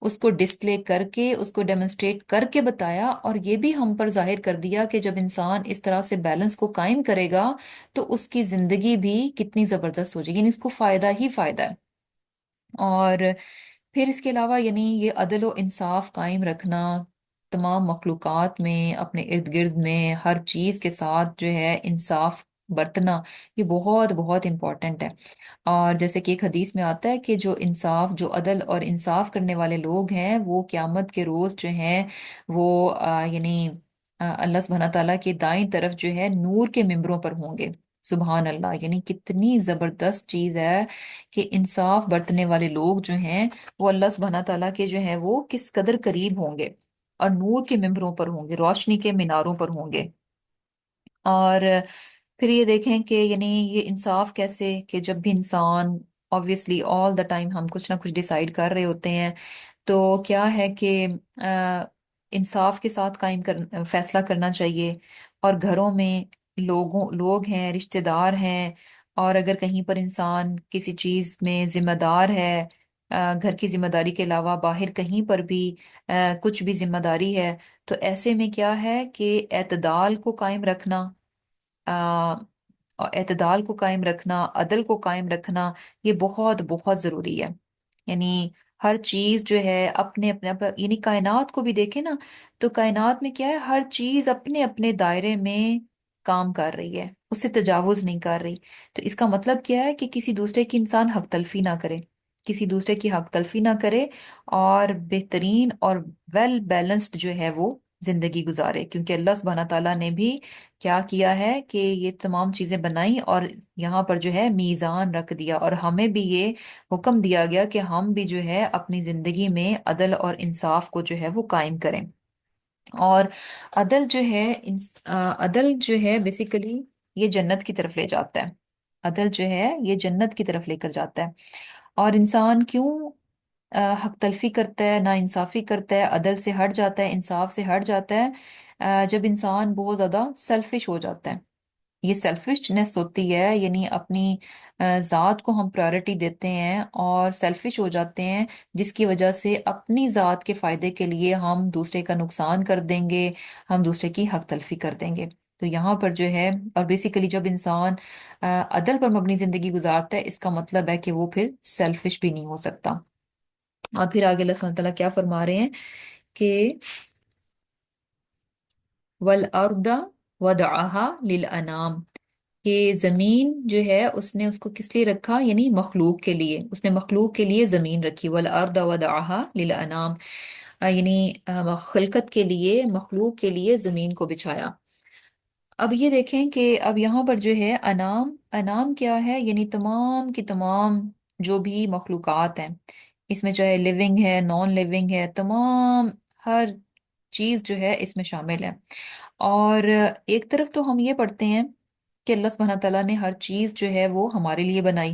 S1: اس کو ڈسپلے کر کے، اس کو ڈیمونسٹریٹ کر کے بتایا، اور یہ بھی ہم پر ظاہر کر دیا کہ جب انسان اس طرح سے بیلنس کو قائم کرے گا تو اس کی زندگی بھی کتنی زبردست ہو جائے گی، یعنی اس کو فائدہ ہی فائدہ ہے۔ اور پھر اس کے علاوہ یعنی یہ عدل و انصاف قائم رکھنا تمام مخلوقات میں، اپنے ارد گرد میں، ہر چیز کے ساتھ جو ہے انصاف برتنا، یہ بہت بہت امپورٹنٹ ہے۔ اور جیسے کہ ایک حدیث میں آتا ہے کہ جو انصاف، جو عدل اور انصاف کرنے والے لوگ ہیں وہ قیامت کے روز جو ہیں وہ یعنی اللہ سبحانہ تعالیٰ کے دائیں طرف جو ہے نور کے ممبروں پر ہوں گے۔ سبحان اللہ، یعنی کتنی زبردست چیز ہے کہ انصاف برتنے والے لوگ جو ہیں وہ اللہ سبحانہ تعالیٰ کے جو ہیں وہ کس قدر قریب ہوں گے، اور نور کے ممبروں پر ہوں گے، روشنی کے میناروں پر ہوں گے۔ اور پھر یہ دیکھیں کہ یعنی یہ انصاف کیسے، کہ جب بھی انسان obviously all the time ہم کچھ نہ کچھ ڈیسائیڈ کر رہے ہوتے ہیں، تو کیا ہے کہ آ، انصاف کے ساتھ فیصلہ کرنا چاہیے، اور گھروں میں لوگ ہیں، رشتہ دار ہیں، اور اگر کہیں پر انسان کسی چیز میں ذمہ دار ہے، گھر کی ذمہ داری کے علاوہ باہر کہیں پر بھی کچھ بھی ذمہ داری ہے، تو ایسے میں کیا ہے کہ اعتدال کو قائم رکھنا، آ، اعتدال کو قائم رکھنا، عدل کو قائم رکھنا، یہ بہت بہت ضروری ہے۔ یعنی ہر چیز جو ہے اپنے اپنے یعنی کائنات کو بھی دیکھیں نا، تو کائنات میں کیا ہے، ہر چیز اپنے اپنے دائرے میں کام کر رہی ہے، اس سے تجاوز نہیں کر رہی۔ تو اس کا مطلب کیا ہے کہ کسی دوسرے کی انسان حق تلفی نہ کرے، کسی دوسرے کی حق تلفی نہ کرے، اور بہترین اور ویل بیلنسڈ جو ہے وہ زندگی گزارے، کیونکہ اللہ سبحانہ تعالیٰ نے بھی کیا کیا ہے کہ یہ تمام چیزیں بنائیں، اور یہاں پر جو ہے میزان رکھ دیا، اور ہمیں بھی یہ حکم دیا گیا کہ ہم بھی جو ہے اپنی زندگی میں عدل اور انصاف کو جو ہے وہ قائم کریں۔ اور عدل جو ہے عدل جو ہے بیسیکلی یہ جنت کی طرف لے جاتا ہے، عدل جو ہے یہ جنت کی طرف لے کر جاتا ہے۔ اور انسان کیوں حق تلفی کرتا ہے، نا انصافی کرتا ہے، عدل سے ہٹ جاتا ہے، انصاف سے ہٹ جاتا ہے، جب انسان بہت زیادہ سیلفش ہو جاتا ہے۔ یہ سیلفشنس ہوتی ہے، یعنی اپنی ذات کو ہم پرائورٹی دیتے ہیں اور سیلفش ہو جاتے ہیں، جس کی وجہ سے اپنی ذات کے فائدے کے لیے ہم دوسرے کا نقصان کر دیں گے، ہم دوسرے کی حق تلفی کر دیں گے۔ تو یہاں پر جو ہے، اور بیسیکلی جب انسان عدل پر مبنی زندگی گزارتا ہے، اس کا مطلب ہے کہ وہ پھر سیلفش بھی نہیں ہو سکتا۔ اور پھر آگے اللہ سبحانہ تعالیٰ کیا فرما رہے ہیں کہ وَالْأَرْضَ وَضَعَهَا لِلْأَنَامِ، کہ زمین جو ہے اس نے اس کو کس لیے رکھا، یعنی مخلوق کے لیے، اس نے مخلوق کے لیے زمین رکھی، وَالْأَرْضَ وَضَعَهَا لِلْأَنَامِ، یعنی خلقت کے لیے، مخلوق کے لیے زمین کو بچھایا۔ اب یہ دیکھیں کہ اب یہاں پر جو ہے انام، انام کیا ہے، یعنی تمام کی تمام جو بھی مخلوقات ہیں، اس میں چاہے لیونگ ہے، نان لیونگ ہے، تمام ہر چیز جو ہے اس میں شامل ہے۔ اور ایک طرف تو ہم یہ پڑھتے ہیں کہ اللہ سبحانہ تعالیٰ نے ہر چیز جو ہے وہ ہمارے لیے بنائی،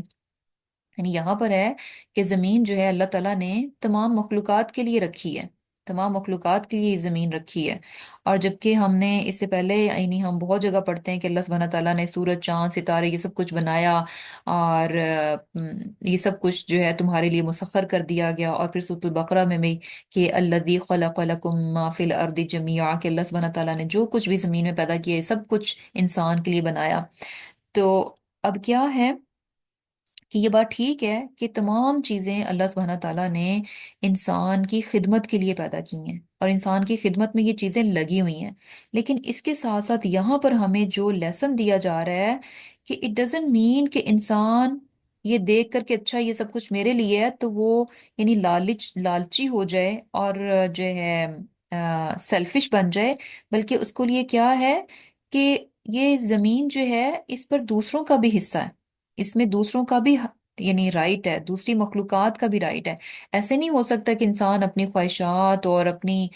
S1: یعنی یہاں پر ہے کہ زمین جو ہے اللہ تعالیٰ نے تمام مخلوقات کے لیے رکھی ہے، تمام مخلوقات کے لیے یہ زمین رکھی ہے۔ اور جبکہ ہم نے اس سے پہلے، یعنی ہم بہت جگہ پڑھتے ہیں کہ اللہ سبحانہ تعالیٰ نے سورج، چاند، ستارے، یہ سب کچھ بنایا، اور یہ سب کچھ جو ہے تمہارے لیے مسخر کر دیا گیا۔ اور پھر سورۃ البقرہ میں بھی کہ الذی خلق لکم ما فی الارض جمیعا، کہ اللہ سبحانہ تعالیٰ نے جو کچھ بھی زمین میں پیدا کیا ہے سب کچھ انسان کے لیے بنایا۔ تو اب کیا ہے کہ یہ بات ٹھیک ہے کہ تمام چیزیں اللہ سبحانہ تعالیٰ نے انسان کی خدمت کے لیے پیدا کی ہیں، اور انسان کی خدمت میں یہ چیزیں لگی ہوئی ہیں، لیکن اس کے ساتھ ساتھ یہاں پر ہمیں جو لیسن دیا جا رہا ہے کہ اٹ ڈزنٹ مین کہ انسان یہ دیکھ کر کہ اچھا یہ سب کچھ میرے لیے ہے تو وہ یعنی لالچی ہو جائے اور جو ہے سیلفش بن جائے، بلکہ اس کو لیے کیا ہے کہ یہ زمین جو ہے اس پر دوسروں کا بھی حصہ ہے، اس میں دوسروں کا بھی یعنی رائٹ ہے، دوسری مخلوقات کا بھی رائٹ ہے۔ ایسے نہیں ہو سکتا کہ انسان اپنی خواہشات اور اپنی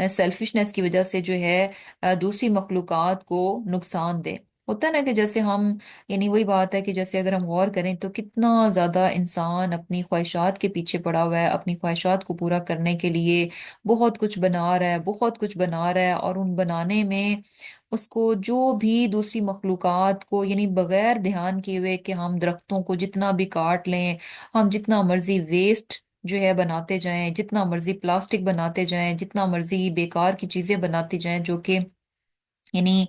S1: سیلفشنس کی وجہ سے جو ہے دوسری مخلوقات کو نقصان دے۔ ہوتا ہے نا کہ جیسے ہم، یعنی وہی بات ہے کہ جیسے اگر ہم غور کریں تو کتنا زیادہ انسان اپنی خواہشات کے پیچھے پڑا ہوا ہے، اپنی خواہشات کو پورا کرنے کے لیے بہت کچھ بنا رہا ہے، بہت کچھ بنا رہا ہے، اور ان بنانے میں اس کو جو بھی دوسری مخلوقات کو، یعنی بغیر دھیان کیے ہوئے کہ ہم درختوں کو جتنا بھی کاٹ لیں، ہم جتنا مرضی ویسٹ جو ہے بناتے جائیں، جتنا مرضی پلاسٹک بناتے جائیں، جتنا مرضی بیکار کی چیزیں بناتی جائیں، جو کہ یعنی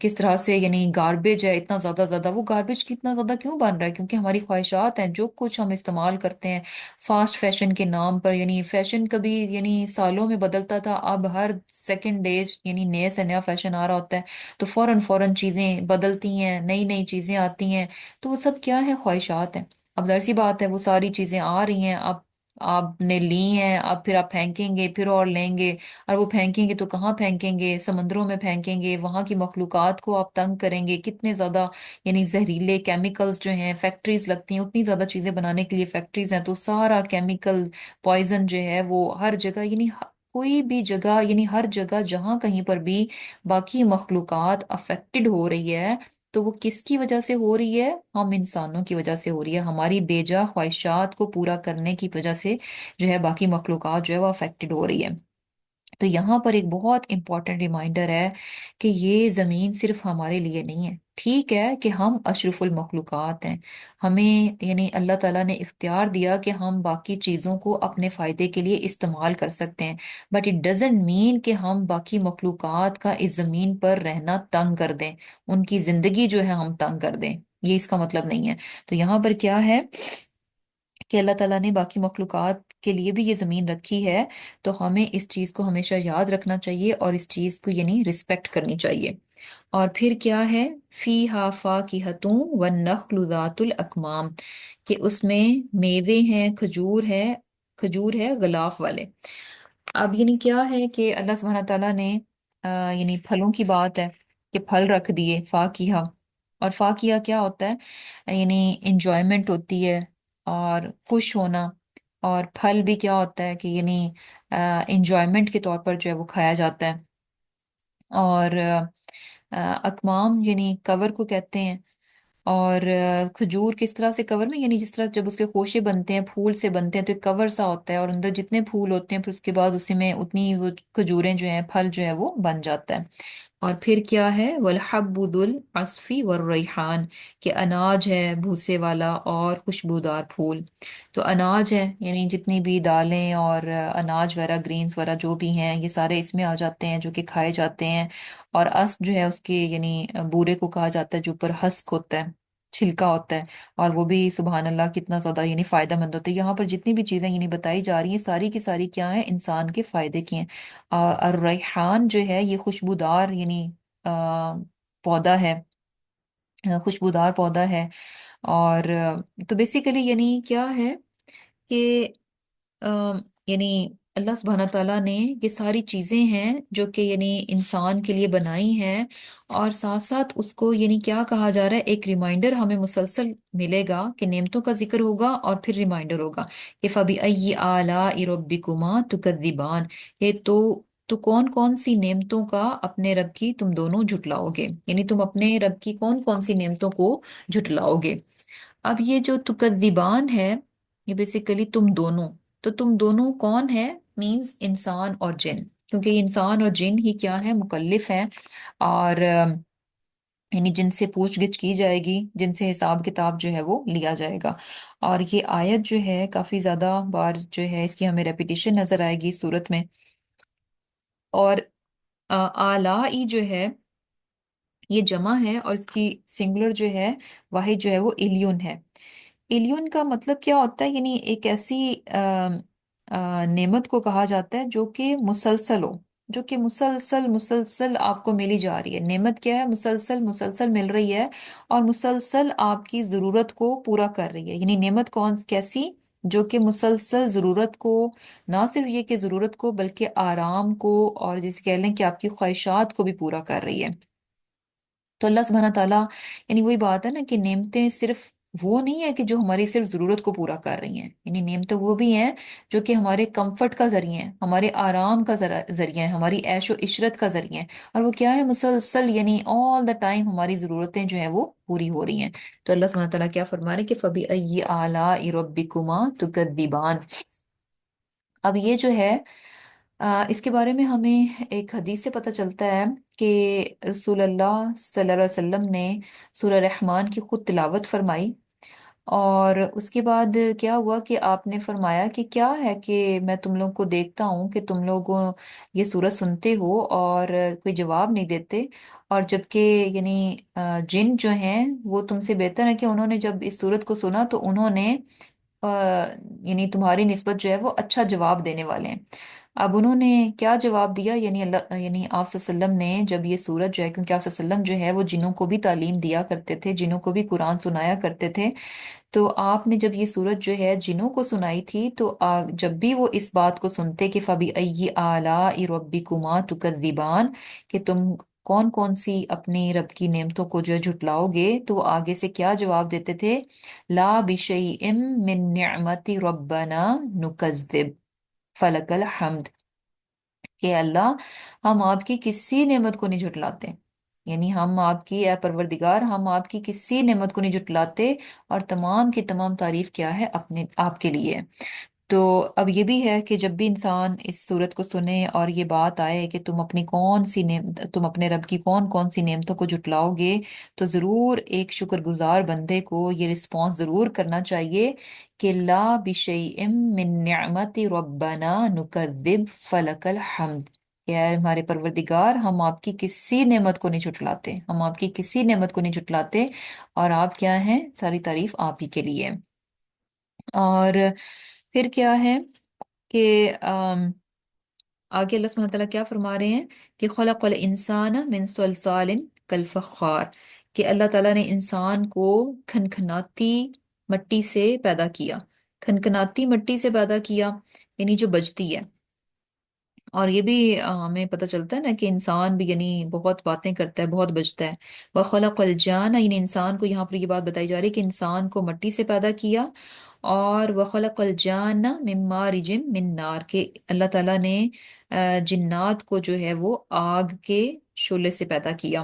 S1: کس طرح سے، یعنی گاربیج ہے اتنا زیادہ زیادہ، وہ گاربیج کتنا زیادہ کیوں بن رہا ہے؟ کیونکہ ہماری خواہشات ہیں، جو کچھ ہم استعمال کرتے ہیں فاسٹ فیشن کے نام پر، یعنی فیشن کبھی یعنی سالوں میں بدلتا تھا، اب ہر سیکنڈ ڈے یعنی نئے سے نیا فیشن آ رہا ہوتا ہے، تو فوراً فوراً چیزیں بدلتی ہیں، نئی نئی چیزیں آتی ہیں، تو وہ سب کیا ہے؟ خواہشات ہیں۔ اب ظاہر سی بات ہے وہ ساری چیزیں آ رہی ہیں، اب آپ نے لی ہیں، اب پھر آپ پھینکیں گے، پھر اور لیں گے، اور وہ پھینکیں گے تو کہاں پھینکیں گے؟ سمندروں میں پھینکیں گے، وہاں کی مخلوقات کو آپ تنگ کریں گے، کتنے زیادہ یعنی زہریلے کیمیکلز جو ہیں، فیکٹریز لگتی ہیں، اتنی زیادہ چیزیں بنانے کے لیے فیکٹریز ہیں، تو سارا کیمیکل پوائزن جو ہے وہ ہر جگہ، یعنی کوئی بھی جگہ، یعنی ہر جگہ جہاں کہیں پر بھی باقی مخلوقات افیکٹڈ ہو رہی ہے، تو وہ کس کی وجہ سے ہو رہی ہے؟ ہم انسانوں کی وجہ سے ہو رہی ہے، ہماری بیجا خواہشات کو پورا کرنے کی وجہ سے جو ہے باقی مخلوقات جو ہے وہ افیکٹڈ ہو رہی ہے۔ تو یہاں پر ایک بہت امپورٹنٹ ریمائنڈر ہے کہ یہ زمین صرف ہمارے لیے نہیں ہے۔ ٹھیک ہے کہ ہم اشرف المخلوقات ہیں، ہمیں یعنی اللہ تعالیٰ نے اختیار دیا کہ ہم باقی چیزوں کو اپنے فائدے کے لیے استعمال کر سکتے ہیں، بٹ اٹ ڈزنٹ مین کہ ہم باقی مخلوقات کا اس زمین پر رہنا تنگ کر دیں، ان کی زندگی جو ہے ہم تنگ کر دیں، یہ اس کا مطلب نہیں ہے۔ تو یہاں پر کیا ہے کہ اللہ تعالیٰ نے باقی مخلوقات کے لیے بھی یہ زمین رکھی ہے، تو ہمیں اس چیز کو ہمیشہ یاد رکھنا چاہیے، اور اس چیز کو یعنی رسپیکٹ کرنی چاہیے۔ اور پھر کیا ہے؟ فی ہا فاکہۃ والنخل ذات الاکمام، کہ اس میں میوے ہیں، کھجور ہے، کھجور ہے غلاف والے۔ اب یعنی کیا ہے کہ اللہ سبحانہ تعالیٰ نے یعنی پھلوں کی بات ہے کہ پھل رکھ دیے فاکیہ، اور فاکیہ کیا ہوتا ہے؟ یعنی انجوائمنٹ ہوتی ہے اور خوش ہونا، اور پھل بھی کیا ہوتا ہے کہ یعنی انجوائمنٹ کے طور پر جو ہے وہ کھایا جاتا ہے۔ اور اکمام یعنی کور کو کہتے ہیں، اور کھجور کس طرح سے کور میں، یعنی جس طرح جب اس کے خوشے بنتے ہیں، پھول سے بنتے ہیں، تو ایک کور سا ہوتا ہے، اور اندر جتنے پھول ہوتے ہیں پھر اس کے بعد اسی میں اتنی وہ کھجوریں جو ہیں، پھل جو ہے وہ بن جاتا ہے۔ اور پھر کیا ہے، والحب ذو العصف والریحان، کہ اناج ہے بھوسے والا اور خوشبودار پھول۔ تو اناج ہے یعنی جتنی بھی دالیں اور اناج وغیرہ گرینز وغیرہ جو بھی ہیں یہ سارے اس میں آ جاتے ہیں جو کہ کھائے جاتے ہیں۔ اور اسق جو ہے اس کے یعنی بورے کو کہا جاتا ہے جو اوپر ہسک ہوتا ہے، چھلکا ہوتا ہے، اور وہ بھی سبحان اللہ کتنا زیادہ یعنی فائدہ مند ہوتا ہے۔ یہاں پر جتنی بھی چیزیں یعنی بتائی جا رہی ہیں ساری کی ساری کیا ہیں، انسان کے فائدے کی ہیں۔ الریحان جو ہے یہ خوشبودار یعنی پودا ہے، خوشبودار پودا ہے۔ اور تو بیسیکلی یعنی کیا ہے کہ آم، یعنی اللہ سبحانہ تعالیٰ نے یہ ساری چیزیں ہیں جو کہ یعنی انسان کے لیے بنائی ہیں، اور ساتھ ساتھ اس کو یعنی کیا کہا جا رہا ہے، ایک ریمائنڈر ہمیں مسلسل ملے گا کہ نعمتوں کا ذکر ہوگا اور پھر ریمائنڈر ہوگا کہ فَبِأَيِّ آلَاءِ رَبِّكُمَا تُكَذِّبَانِ، یہ تو کون کون سی نعمتوں کا اپنے رب کی تم دونوں جھٹلاؤ گے، یعنی تم اپنے رب کی کون کون سی نعمتوں کو جھٹلاؤ گے۔ اب یہ جو تکذبان ہے یہ بیسیکلی تم دونوں، تو تم دونوں کون ہے، مینز انسان اور جن، کیونکہ یہ انسان اور جن ہی کیا ہے، مکلف ہیں، اور یعنی جن سے پوچھ گچھ کی جائے گی، جن سے حساب کتاب جو ہے وہ لیا جائے گا۔ اور یہ آیت جو ہے کافی زیادہ بار جو ہے اس کی ہمیں ریپیٹیشن نظر آئے گی اس صورت میں۔ اور آلائی جو ہے یہ جمع ہے، اور اس کی سنگولر جو ہے واحد جو ہے وہ الیون ہے۔ الیون کا مطلب کیا ہوتا ہے، یعنی ایک ایسی نعمت کو کہا جاتا ہے جو کہ مسلسل ہو، جو کہ مسلسل مسلسل آپ کو ملی جا رہی ہے۔ نعمت کیا ہے، مسلسل مسلسل مل رہی ہے، اور مسلسل آپ کی ضرورت کو پورا کر رہی ہے۔ یعنی نعمت کون کیسی، جو کہ مسلسل ضرورت کو، نہ صرف یہ کہ ضرورت کو بلکہ آرام کو، اور جسے کہہ لیں کہ آپ کی خواہشات کو بھی پورا کر رہی ہے۔ تو اللہ سبحانہ تعالیٰ یعنی وہی بات ہے نا کہ نعمتیں صرف وہ نہیں ہے کہ جو ہماری صرف ضرورت کو پورا کر رہی ہیں، یعنی نعمتیں وہ بھی ہیں جو کہ ہمارے کمفرٹ کا ذریعہ ہیں، ہمارے آرام کا ذریعہ ہیں، ہماری عیش و عشرت کا ذریعہ ہیں، اور وہ کیا ہے، مسلسل یعنی آل دا ٹائم ہماری ضرورتیں جو ہیں وہ پوری ہو رہی ہیں۔ تو اللہ سبحانہ تعالیٰ کیا فرما رہے ہیں کہ فَبِأَيِّ آلَاءِ رَبِّكُمَا تُكَذِّبَانِ۔ اب یہ جو ہے اس کے بارے میں ہمیں ایک حدیث سے پتہ چلتا ہے کہ رسول اللہ صلی اللہ علیہ وسلم نے سورہ رحمان کی خود تلاوت فرمائی، اور اس کے بعد کیا ہوا کہ آپ نے فرمایا کہ کیا ہے کہ میں تم لوگ کو دیکھتا ہوں کہ تم لوگ یہ سورت سنتے ہو اور کوئی جواب نہیں دیتے، اور جبکہ یعنی جن جو ہیں وہ تم سے بہتر ہے کہ انہوں نے جب اس سورت کو سنا تو انہوں نے آ، یعنی تمہاری نسبت جو ہے وہ اچھا جواب دینے والے ہیں۔ اب انہوں نے کیا جواب دیا، یعنی اللہ یعنی آپ صلی اللہ علیہ وسلم نے جب یہ سورت جو ہے، کیونکہ آپ صلی اللہ علیہ وسلم جو ہے وہ جنوں کو بھی تعلیم دیا کرتے تھے، جنوں کو بھی قرآن سنایا کرتے تھے، تو آپ نے جب یہ سورت جو ہے جنوں کو سنائی تھی تو جب بھی وہ اس بات کو سنتے کہ فَبِأَيِّ آلَاءِ رَبِّكُمَا تُكَذِّبَانِ، کہ تم کون کون سی اپنی رب کی نعمتوں کو جو ہے جھٹلاؤ گے، تو وہ آگے سے کیا جواب دیتے تھے، لا بِشَيْءٍ مِّن نِعْمَةِ رَبَّنَا نُكَذِّبُ فَلَكَ الْحَمْدُ، کہ اللہ ہم آپ کی کسی نعمت کو نہیں جھٹلاتے، یعنی ہم آپ کی اے پروردگار ہم آپ کی کسی نعمت کو نہیں جھٹلاتے، اور تمام کی تمام تعریف کیا ہے، اپنے آپ کے لیے۔ تو اب یہ بھی ہے کہ جب بھی انسان اس صورت کو سنے اور یہ بات آئے کہ تم اپنی کون سی تم اپنے رب کی کون کون سی نعمتوں کو جھٹلاؤ گے، تو ضرور ایک شکر گزار بندے کو یہ رسپانس ضرور کرنا چاہیے کہ لا بشیء من نعمت ربنا نکذب فلک الحمد، کہ اے ہمارے پروردگار ہم آپ کی کسی نعمت کو نہیں جھٹلاتے، ہم آپ کی کسی نعمت کو نہیں جھٹلاتے، اور آپ کیا ہیں، ساری تعریف آپ ہی کے لیے۔ اور پھر کیا ہے کہ آگے اللہ سبحانہ وتعالیٰ کیا فرما رہے ہیں کہ خلق الانسان من صلصال کالفخار، کہ اللہ تعالیٰ نے انسان کو کھنکھناتی مٹی سے پیدا کیا، کھنکھناتی مٹی سے پیدا کیا، یعنی جو بجتی ہے۔ اور یہ بھی ہمیں پتہ چلتا ہے نا کہ انسان بھی یعنی بہت باتیں کرتا ہے، بہت بجتا ہے۔ وَخَلَقَ الْجَانَ، یعنی انسان کو یہاں پر یہ بات بتائی جا رہی ہے کہ انسان کو مٹی سے پیدا کیا، اور وَخَلَقَ الْجَانَ مِن مَارِجٍ مِن نار، کہ اللہ تعالیٰ نے جنات کو جو ہے وہ آگ کے شعلے سے پیدا کیا۔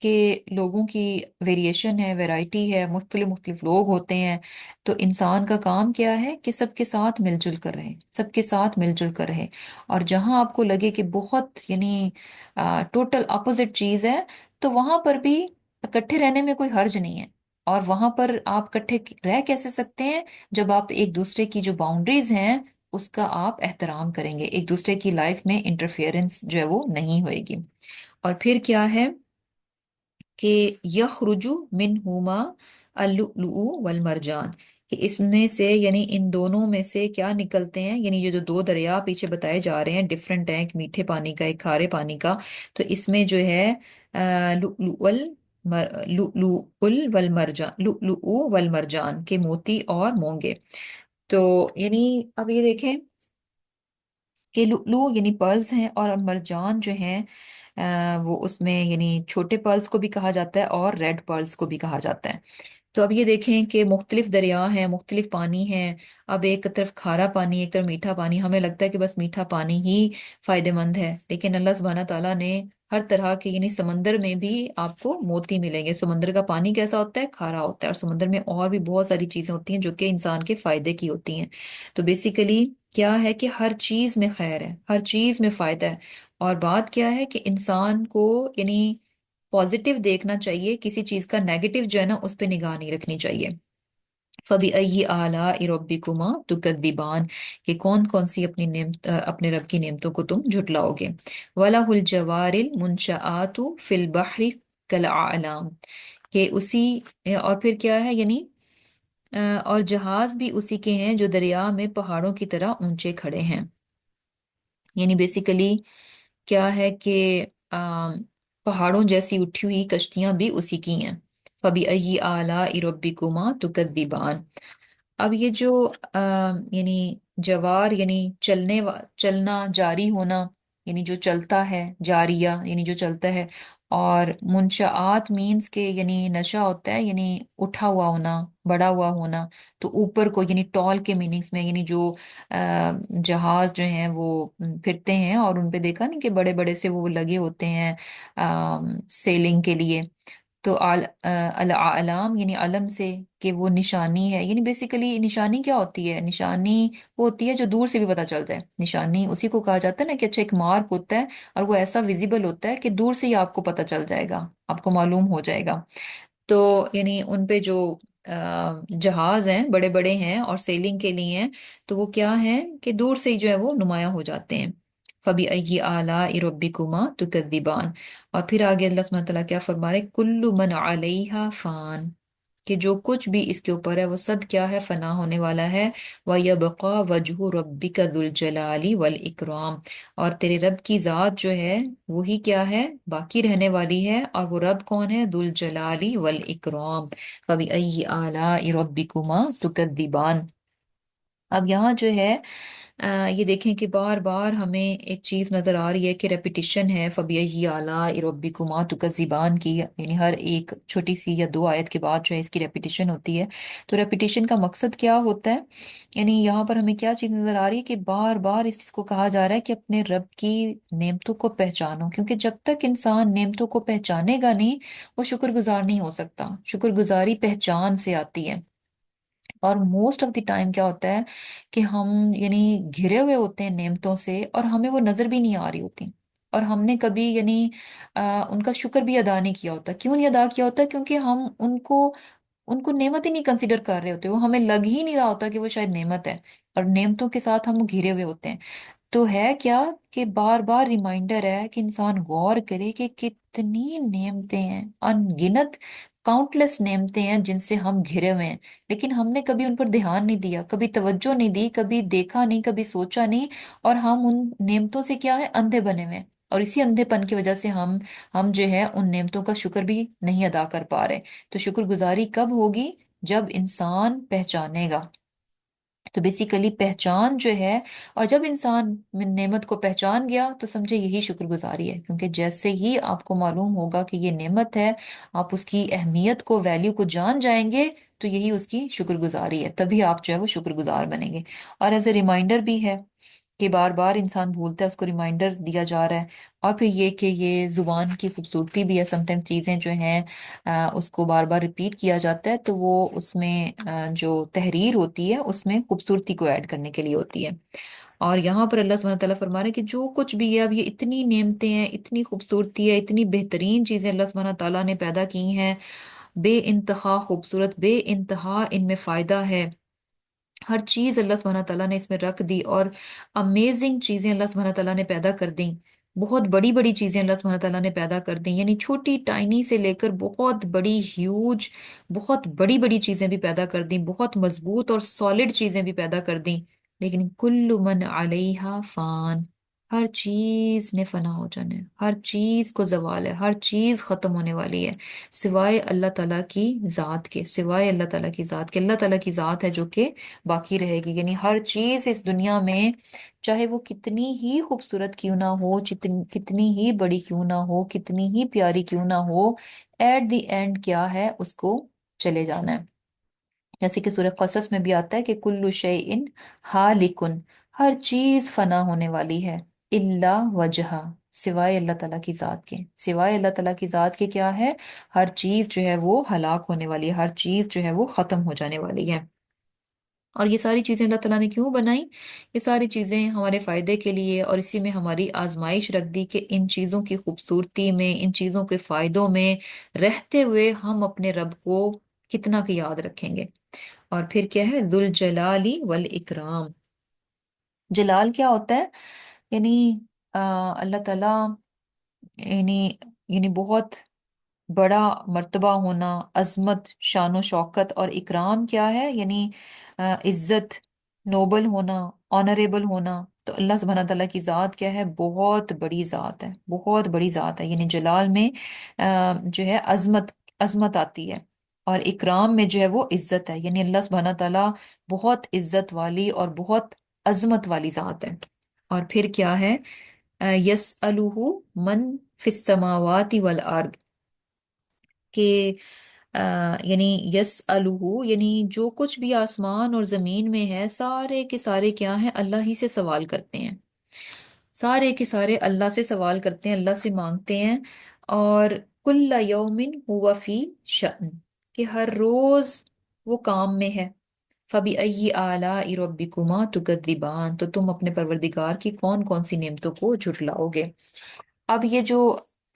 S1: کہ لوگوں کی ویریشن ہے، ویرائٹی ہے، مختلف مختلف لوگ ہوتے ہیں، تو انسان کا کام کیا ہے کہ سب کے ساتھ مل جل کر رہے، سب کے ساتھ مل جل کر رہے، اور جہاں آپ کو لگے کہ بہت یعنی ٹوٹل اپوزٹ چیز ہے، تو وہاں پر بھی اکٹھے رہنے میں کوئی حرج نہیں ہے۔ اور وہاں پر آپ اکٹھے رہ کیسے سکتے ہیں؟ جب آپ ایک دوسرے کی جو باؤنڈریز ہیں اس کا آپ احترام کریں گے، ایک دوسرے کی لائف میں انٹرفیئرنس جو ہے وہ نہیں ہوئے گی۔ اور پھر کیا ہے کہ یخرج منہما اللؤلؤ والمرجان، کہ اس میں سے یعنی ان دونوں میں سے کیا نکلتے ہیں، یعنی یہ جو دو دریا پیچھے بتائے جا رہے ہیں، ڈفرنٹ ہیں، ایک میٹھے پانی کا ایک کھارے پانی کا، تو اس میں جو ہے لؤلؤ والمرجان، لؤلؤ والمرجان کے موتی اور مونگے۔ تو یعنی اب یہ دیکھیں کہ لؤلؤ یعنی پرلز ہیں، اور مرجان جو ہیں وہ اس میں یعنی چھوٹے پرلز کو بھی کہا جاتا ہے اور ریڈ پرلز کو بھی کہا جاتا ہے۔ تو اب یہ دیکھیں کہ مختلف دریا ہیں، مختلف پانی ہیں، اب ایک طرف کھارا پانی، ایک طرف میٹھا پانی، ہمیں لگتا ہے کہ بس میٹھا پانی ہی فائدہ مند ہے، لیکن اللہ سبحانہ تعالیٰ نے ہر طرح کے یعنی سمندر میں بھی آپ کو موتی ملیں گے۔ سمندر کا پانی کیسا ہوتا ہے؟ کھارا ہوتا ہے، اور سمندر میں اور بھی بہت ساری چیزیں ہوتی ہیں جو کہ انسان کے فائدے کی ہوتی ہیں۔ تو بیسیکلی کیا ہے کہ ہر چیز میں خیر ہے، ہر چیز میں فائدہ ہے، اور بات کیا ہے کہ انسان کو یعنی پازیٹیو دیکھنا چاہیے، کسی چیز کا نیگیٹو جو ہے نا اس پہ نگاہ نہیں رکھنی چاہیے۔ فَبِأَيِّ آلَاءِ رَبِّكُمَا تُكَذِّبَانِ، کہ کون کون سی اپنی نعمت اپنے رب کی نعمتوں کو تم جھٹلاؤ گے۔ وَلَهُ الْجَوَارِ الْمُنشَآتُ فِي الْبَحْرِ كَالْأَعْلَامِ، کہ اسی اور پھر کیا ہے یعنی اور جہاز بھی اسی کے ہیں جو دریا میں پہاڑوں کی طرح اونچے کھڑے ہیں۔ یعنی بیسیکلی کیا ہے کہ پہاڑوں جیسی اٹھی ہوئی کشتیاں بھی اسی کی ہیں۔ فَبِأَيِّ آلَاءِ رَبِّكُمَا تُكَذِّبَانِ۔ اب یہ جو یعنی جوار یعنی چلنا، جاری ہونا، یعنی جو چلتا ہے، جاریہ یعنی جو چلتا ہے، اور منشآت مینز کے یعنی نشا ہوتا ہے یعنی اٹھا ہوا ہونا، بڑا ہوا ہونا، تو اوپر کو یعنی ٹال کے میننگز میں، یعنی جو جہاز جو ہیں وہ پھرتے ہیں اور ان پہ دیکھا نہیں کہ بڑے بڑے سے وہ لگے ہوتے ہیں سیلنگ کے لیے، تو الاعلام یعنی علم سے، کہ وہ نشانی ہے، یعنی بیسیکلی نشانی کیا ہوتی ہے؟ نشانی وہ ہوتی ہے جو دور سے بھی پتہ چلتا ہے، نشانی اسی کو کہا جاتا ہے نا کہ اچھا ایک مارک ہوتا ہے اور وہ ایسا ویزیبل ہوتا ہے کہ دور سے ہی آپ کو پتہ چل جائے گا، آپ کو معلوم ہو جائے گا۔ تو یعنی ان پہ جو جہاز ہیں بڑے بڑے ہیں اور سیلنگ کے لیے ہیں، تو وہ کیا ہیں کہ دور سے ہی جو ہے وہ نمایاں ہو جاتے ہیں۔ فَبِأَيِّ آلَاءِ رَبِّكُمَا تُكَذِّبَانِ۔ اور پھر آگے اللہ سبحانہ تعالیٰ کیا فرما رہے؟ کُلُّ مَنْ عَلَيْهَا فان، کہ جو کچھ بھی اس کے اوپر ہے وہ سب کیا ہے؟ فنا ہونے والا ہے۔ وَيَبْقَى وَجْهُ رَبِّكَ ذُو الْجَلَالِ وَالْإِكْرَامِ، اور تیرے رب کی ذات جو ہے وہی کیا ہے؟ باقی رہنے والی ہے، اور وہ رب کون ہے؟ ذو الجلال والإکرام۔ فَبِأَيِّ آلَاءِ رَبِّكُمَا تُكَذِّبَانِ۔ اب یہاں جو ہے یہ دیکھیں کہ بار بار ہمیں ایک چیز نظر آ رہی ہے کہ ریپیٹیشن ہے فَبِأَيِّ آلَاءِ رَبِّكُمَا تُكَذِّبَانِ کی، یعنی ہر ایک چھوٹی سی یا دو آیت کے بعد جو ہے اس کی ریپیٹیشن ہوتی ہے۔ تو ریپیٹیشن کا مقصد کیا ہوتا ہے؟ یعنی یہاں پر ہمیں کیا چیز نظر آ رہی ہے کہ بار بار اس چیز کو کہا جا رہا ہے کہ اپنے رب کی نعمتوں کو پہچانو، کیونکہ جب تک انسان نعمتوں کو پہچانے گا نہیں، وہ شکر گزار نہیں ہو سکتا۔ شکر گزاری پہچان سے آتی ہے، اور موسٹ آف دی ٹائم کیا ہوتا ہے کہ ہم یعنی گھرے ہوئے ہوتے ہیں نعمتوں سے، اور ہمیں وہ نظر بھی نہیں آ رہی ہوتی، اور ہم نے کبھی یعنی ان کا شکر بھی ادا نہیں کیا ہوتا۔ کیوں نہیں ادا کیا ہوتا؟ کیونکہ ہم ان کو نعمت ہی نہیں کنسیڈر کر رہے ہوتے، وہ ہمیں لگ ہی نہیں رہا ہوتا کہ وہ شاید نعمت ہے، اور نعمتوں کے ساتھ ہم گھرے ہوئے ہوتے ہیں۔ تو ہے کیا کہ بار بار ریمائنڈر ہے کہ انسان غور کرے کہ کتنی نعمتیں ہیں، ان گنت کاؤنٹلیس نعمتیں ہیں جن سے ہم گھرے ہوئے ہیں، لیکن ہم نے کبھی ان پر دھیان نہیں دیا، کبھی توجہ نہیں دی، کبھی دیکھا نہیں، کبھی سوچا نہیں، اور ہم ان نعمتوں سے کیا ہے؟ اندھے بنے ہوئے ہیں، اور اسی اندھے پن کی وجہ سے ہم جو ہے ان نعمتوں کا شکر بھی نہیں ادا کر پا رہے۔ تو شکر گزاری کب ہوگی؟ جب انسان پہچانے گا۔ تو بیسیکلی پہچان جو ہے، اور جب انسان نعمت کو پہچان گیا تو سمجھے یہی شکر گزاری ہے، کیونکہ جیسے ہی آپ کو معلوم ہوگا کہ یہ نعمت ہے، آپ اس کی اہمیت کو، ویلیو کو جان جائیں گے، تو یہی اس کی شکر گزاری ہے، تبھی آپ جو ہے وہ شکر گزار بنیں گے۔ اور ایز اے ریمائنڈر بھی ہے کہ بار بار انسان بھولتا ہے، اس کو ریمائنڈر دیا جا رہا ہے۔ اور پھر یہ کہ یہ زبان کی خوبصورتی بھی ہے، سم ٹائم چیزیں جو ہیں اس کو بار بار ریپیٹ کیا جاتا ہے تو وہ اس میں جو تحریر ہوتی ہے اس میں خوبصورتی کو ایڈ کرنے کے لیے ہوتی ہے۔ اور یہاں پر اللہ سبحانہ تعالیٰ فرما رہے ہیں کہ جو کچھ بھی ہے، اب یہ اتنی نعمتیں ہیں، اتنی خوبصورتی ہے، اتنی بہترین چیزیں اللہ سبحانہ تعالیٰ نے پیدا کی ہیں، بے انتہا خوبصورت، بے انتہا ان میں فائدہ ہے، ہر چیز اللہ سبحانہ تعالیٰ نے اس میں رکھ دی، اور امیزنگ چیزیں اللہ سبحانہ تعالیٰ نے پیدا کر دیں، بہت بڑی بڑی چیزیں اللہ سبحانہ تعالیٰ نے پیدا کر دیں، یعنی چھوٹی ٹائنی سے لے کر بہت بڑی ہیوج، بہت بڑی بڑی چیزیں بھی پیدا کر دیں، بہت مضبوط اور سالڈ چیزیں بھی پیدا کر دیں، لیکن کل من علیہا فان، ہر چیز نے فنا ہو جانا ہے، ہر چیز کو زوال ہے، ہر چیز ختم ہونے والی ہے، سوائے اللہ تعالیٰ کی ذات کے، سوائے اللہ تعالیٰ کی ذات کے۔ اللہ تعالیٰ کی ذات ہے جو کہ باقی رہے گی، یعنی ہر چیز اس دنیا میں چاہے وہ کتنی ہی خوبصورت کیوں نہ ہو، کتنی ہی بڑی کیوں نہ ہو، کتنی ہی پیاری کیوں نہ ہو، ایٹ دی اینڈ کیا ہے، اس کو چلے جانا ہے۔ جیسے کہ سورہ قصص میں بھی آتا ہے کہ کلو شیء ہالکن، ہر چیز فنا ہونے والی ہے، الا وجہا، سوائے اللہ تعالیٰ کی ذات کے، سوائے اللہ تعالیٰ کی ذات کے کیا ہے، ہر چیز جو ہے وہ ہلاک ہونے والی ہے، ہر چیز جو ہے وہ ختم ہو جانے والی ہے۔ اور یہ ساری چیزیں اللہ تعالیٰ نے کیوں بنائی؟ یہ ساری چیزیں ہمارے فائدے کے لیے، اور اسی میں ہماری آزمائش رکھ دی کہ ان چیزوں کی خوبصورتی میں، ان چیزوں کے فائدوں میں رہتے ہوئے ہم اپنے رب کو کتنا کہ یاد رکھیں گے۔ اور پھر کیا ہے، ذو الجلالی والاکرام، جلال کیا ہوتا ہے؟ یعنی اللہ تعالیٰ، یعنی بہت بڑا مرتبہ ہونا، عظمت، شان و شوکت، اور اکرام کیا ہے؟ یعنی عزت، نوبل ہونا، آنریبل ہونا۔ تو اللہ سبحانہ تعالیٰ کی ذات کیا ہے؟ بہت بڑی ذات ہے، بہت بڑی ذات ہے، یعنی جلال میں جو ہے عظمت، عظمت آتی ہے، اور اکرام میں جو ہے وہ عزت ہے، یعنی اللہ سبحانہ تعالیٰ بہت عزت والی اور بہت عظمت والی ذات ہے۔ اور پھر کیا ہے، یسألہ من فی السماوات والارض، کہ یعنی یسألہ، یعنی جو کچھ بھی آسمان اور زمین میں ہے، سارے کے سارے کیا ہیں، اللہ ہی سے سوال کرتے ہیں، سارے کے سارے اللہ سے سوال کرتے ہیں، اللہ سے مانگتے ہیں۔ اور کل یوم ہوا فی شأن، کہ ہر روز وہ کام میں ہے۔ فَبِأَيِّ آلَاءِ رَبِّكُمَا تُكَذِّبَانِ، تو تم اپنے پروردگار کی کون کون سی نعمتوں کو جھٹلاؤ گے؟ اب یہ جو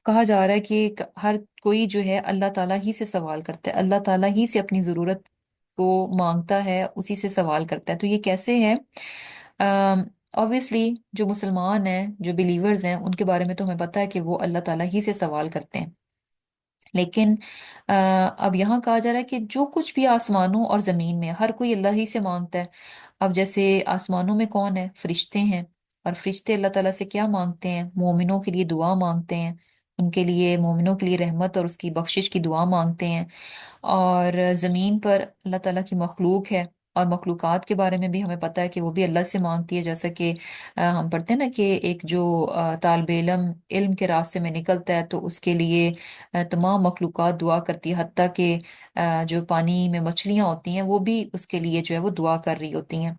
S1: کہا جا رہا ہے کہ ہر کوئی جو ہے اللہ تعالیٰ ہی سے سوال کرتا ہے، اللہ تعالیٰ ہی سے اپنی ضرورت کو مانگتا ہے، اسی سے سوال کرتا ہے، تو یہ کیسے ہے؟ آبویسلی جو مسلمان ہیں، جو بلیورز ہیں، ان کے بارے میں تو ہمیں پتہ ہے کہ وہ اللہ تعالیٰ ہی سے سوال کرتے ہیں، لیکن اب یہاں کہا جا رہا ہے کہ جو کچھ بھی آسمانوں اور زمین میں، ہر کوئی اللہ ہی سے مانگتا ہے۔ اب جیسے آسمانوں میں کون ہے؟ فرشتے ہیں، اور فرشتے اللہ تعالیٰ سے کیا مانگتے ہیں؟ مومنوں کے لیے دعا مانگتے ہیں، ان کے لیے، مومنوں کے لیے رحمت اور اس کی بخشش کی دعا مانگتے ہیں۔ اور زمین پر اللہ تعالیٰ کی مخلوق ہے، اور مخلوقات کے بارے میں بھی ہمیں پتہ ہے کہ وہ بھی اللہ سے مانگتی ہے، جیسا کہ ہم پڑھتے ہیں نا کہ ایک جو طالب علم علم کے راستے میں نکلتا ہے تو اس کے لیے تمام مخلوقات دعا کرتی ہے، حتیٰ کہ جو پانی میں مچھلیاں ہوتی ہیں وہ بھی اس کے لیے جو ہے وہ دعا کر رہی ہوتی ہیں۔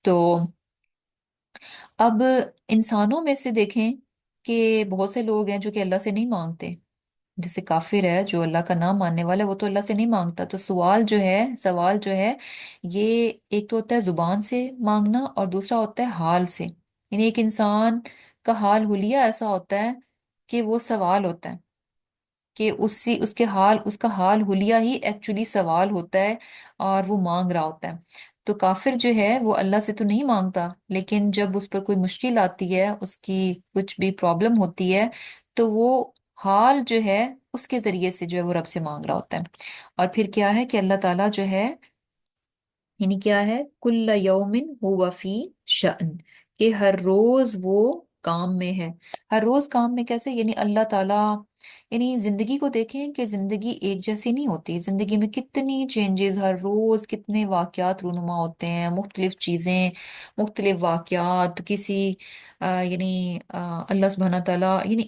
S1: تو اب انسانوں میں سے دیکھیں کہ بہت سے لوگ ہیں جو کہ اللہ سے نہیں مانگتے، جیسے کافر ہے جو اللہ کا نام ماننے والا ہے، وہ تو اللہ سے نہیں مانگتا۔ تو سوال جو ہے یہ ایک تو ہوتا ہے زبان سے مانگنا، اور دوسرا ہوتا ہے حال سے، یعنی ایک انسان کا حال حلیہ ایسا ہوتا ہے کہ وہ سوال ہوتا ہے، کہ اس کا حال حلیہ ہی ایکچولی سوال ہوتا ہے، اور وہ مانگ رہا ہوتا ہے۔ تو کافر جو ہے وہ اللہ سے تو نہیں مانگتا، لیکن جب اس پر کوئی مشکل آتی ہے، اس کی کچھ بھی پرابلم ہوتی ہے، تو وہ حال جو ہے اس کے ذریعے سے جو ہے وہ رب سے مانگ رہا ہوتا ہے۔ اور پھر کیا ہے کہ اللہ تعالیٰ جو ہے، یعنی کیا ہے، کل یومن ہوا فی شأن، کہ ہر روز وہ کام میں ہے۔ ہر روز کام میں کیسے؟ یعنی اللہ تعالیٰ، یعنی زندگی کو دیکھیں کہ زندگی ایک جیسی نہیں ہوتی، زندگی میں کتنی چینجز، ہر روز کتنے واقعات رونما ہوتے ہیں، مختلف چیزیں، مختلف واقعات، کسی یعنی اللہ سبحانہ تعالیٰ، یعنی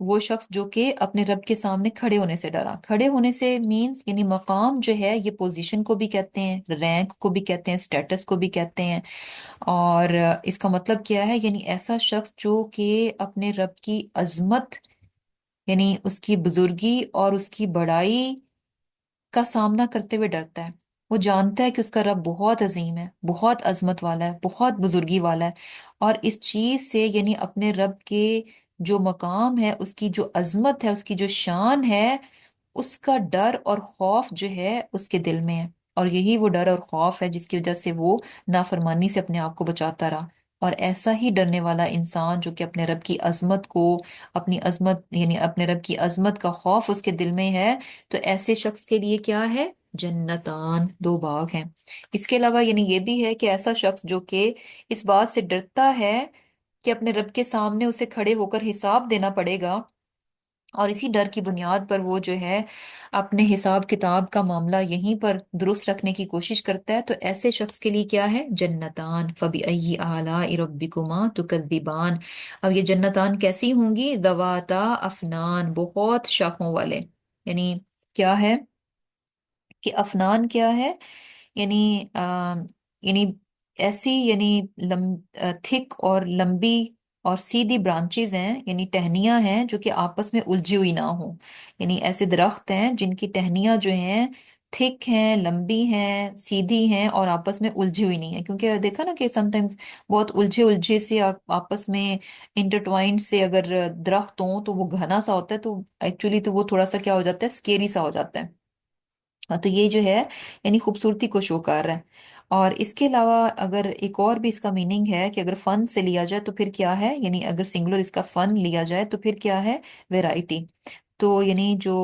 S1: وہ شخص جو کہ اپنے رب کے سامنے کھڑے ہونے سے ڈرا. کھڑے ہونے سے مینس یعنی مقام جو ہے یہ پوزیشن کو بھی کہتے ہیں، رینک کو بھی کہتے ہیں، اسٹیٹس کو بھی کہتے ہیں. اور اس کا مطلب کیا ہے؟ یعنی ایسا شخص جو کہ اپنے رب کی عظمت، یعنی اس کی بزرگی اور اس کی بڑائی کا سامنا کرتے ہوئے ڈرتا ہے. وہ جانتا ہے کہ اس کا رب بہت عظیم ہے، بہت عظمت والا ہے، بہت بزرگی والا ہے. اور اس چیز سے یعنی اپنے رب کے جو مقام ہے، اس کی جو عظمت ہے، اس کی جو شان ہے، اس کا ڈر اور خوف جو ہے اس کے دل میں ہے. اور یہی وہ ڈر اور خوف ہے جس کی وجہ سے وہ نافرمانی سے اپنے آپ کو بچاتا رہا. اور ایسا ہی ڈرنے والا انسان جو کہ اپنے رب کی عظمت کو، اپنی عظمت یعنی اپنے رب کی عظمت کا خوف اس کے دل میں ہے، تو ایسے شخص کے لیے کیا ہے؟ جنتان، دو باغ ہیں. اس کے علاوہ یعنی یہ بھی ہے کہ ایسا شخص جو کہ اس بات سے ڈرتا ہے کہ اپنے رب کے سامنے اسے کھڑے ہو کر حساب دینا پڑے گا، اور اسی ڈر کی بنیاد پر وہ جو ہے اپنے حساب کتاب کا معاملہ یہیں پر درست رکھنے کی کوشش کرتا ہے، تو ایسے شخص کے لیے کیا ہے؟ جنتان. فبأي آلاء ربكما تكذبان. اب یہ جنتان کیسی ہوں گی؟ ذواتا افنان، بہت شاخوں والے. یعنی کیا ہے کہ افنان کیا ہے؟ یعنی یعنی ایسی یعنی تھک اور لمبی اور سیدھی برانچز ہیں، یعنی ٹہنیاں ہیں جو کہ آپس میں الجھی ہوئی نہ ہوں. یعنی ایسے درخت ہیں جن کی ٹہنیاں جو ہیں تھک ہیں، لمبی ہیں، سیدھی ہیں اور آپس میں الجھی ہوئی نہیں ہے. کیونکہ دیکھا نا کہ سم ٹائمز بہت الجھے الجھے سے آپس میں انٹرٹوائنڈ سے اگر درخت ہوں تو وہ گھنا سا ہوتا ہے، تو ایکچولی تو وہ تھوڑا سا کیا ہو جاتا ہے؟ اسکیری سا ہو جاتا ہے. تو یہ جو ہے یعنی خوبصورتی کو شو کر رہا ہے. اور اس کے علاوہ اگر ایک اور بھی اس کا میننگ ہے کہ اگر فن سے لیا جائے تو پھر کیا ہے؟ یعنی اگر سنگولر اس کا فن لیا جائے تو پھر کیا ہے؟ ویرائٹی. تو یعنی جو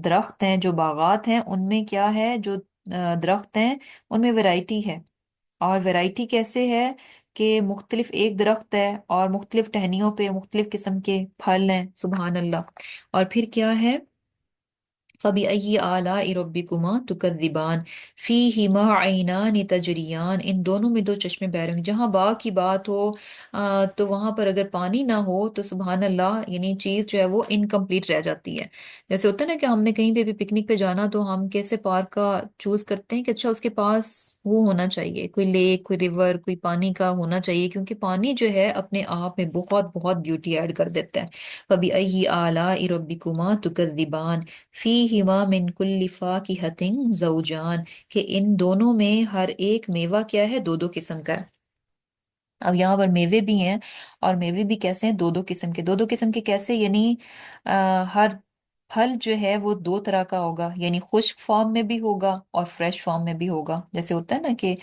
S1: درخت ہیں، جو باغات ہیں، ان میں کیا ہے؟ جو درخت ہیں ان میں ویرائٹی ہے. اور ویرائٹی کیسے ہے کہ مختلف ایک درخت ہے اور مختلف ٹہنیوں پہ مختلف قسم کے پھل ہیں. سبحان اللہ. اور پھر کیا ہے؟ فَبِأَيِّ آلَاءِ رَبِّكُمَا تُكَذِّبَانِ فِيهِمَا عَيْنَانِ تَجْرِيَانِ. ان دونوں میں دو چشمے بہ رہے ہوں گے. جہاں باغ کی بات ہو تو وہاں پر اگر پانی نہ ہو تو سبحان اللہ یعنی چیز جو ہے وہ انکمپلیٹ رہ جاتی ہے. جیسے ہوتا ہے نا کہ ہم نے کہیں پہ بھی پکنک پہ جانا تو ہم کیسے پارک کا چوز کرتے ہیں کہ اچھا اس کے پاس وہ ہونا چاہیے، کوئی لیک، کوئی ریور، کوئی پانی کا ہونا چاہیے، کیونکہ پانی جو ہے اپنے آپ میں بہت بہت بیوٹی ایڈ کر دیتا ہے. فَبِأَيِّ آلَاءِ رَبِّكُمَا تُكَذِّبَانِ فِيهِمَا مِن كُلِّ فَاكِهَةٍ زَوْجَانِ. کہ ان دونوں میں ہر ایک میوہ کیا ہے؟ دو دو قسم کا ہے. اب یہاں پر میوے بھی ہیں، اور میوے بھی کیسے ہیں؟ دو دو قسم کے. دو دو قسم کے کیسے؟ یعنی ہر پھل جو ہے وہ دو طرح کا ہوگا، یعنی خشک فارم میں بھی ہوگا اور فریش فارم میں بھی ہوگا. جیسے ہوتا ہے نا کہ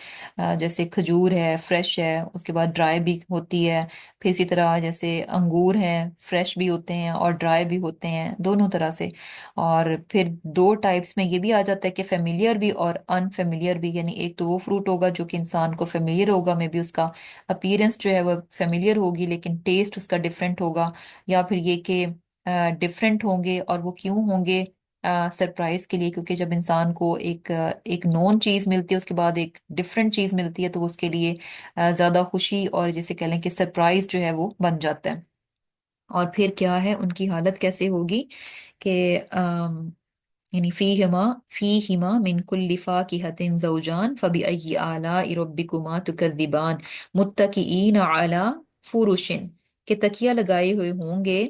S1: جیسے کھجور ہے فریش ہے، اس کے بعد ڈرائی بھی ہوتی ہے. پھر اسی طرح جیسے انگور ہیں، فریش بھی ہوتے ہیں اور ڈرائی بھی ہوتے ہیں، دونوں طرح سے. اور پھر دو ٹائپس میں یہ بھی آ جاتا ہے کہ فیملیئر بھی اور انفیملیئر بھی. یعنی ایک تو وہ فروٹ ہوگا جو کہ انسان کو فیملیئر ہوگا، میں بھی اس کا اپیرنس جو ہے وہ فیملیئر ہوگی لیکن ٹیسٹ اس کا ڈفرینٹ ہوگا. یا پھر یہ کہ ڈفرینٹ ہوں گے، اور وہ کیوں ہوں گے؟ سرپرائز کے لیے. کیونکہ جب انسان کو ایک نون چیز ملتی ہے، اس کے بعد ایک ڈفرینٹ چیز ملتی ہے، تو اس کے لیے زیادہ خوشی اور جیسے کہہ لیں کہ سرپرائز جو ہے وہ بن جاتا ہے. اور پھر کیا ہے؟ ان کی حالت کیسے ہوگی کہ یعنی فیہما من کل فاکہۃ زوجان فبأی آلاء ربکما تکذبان متکئین علی فرش. کہ تکیہ لگائے ہوئے ہوں گے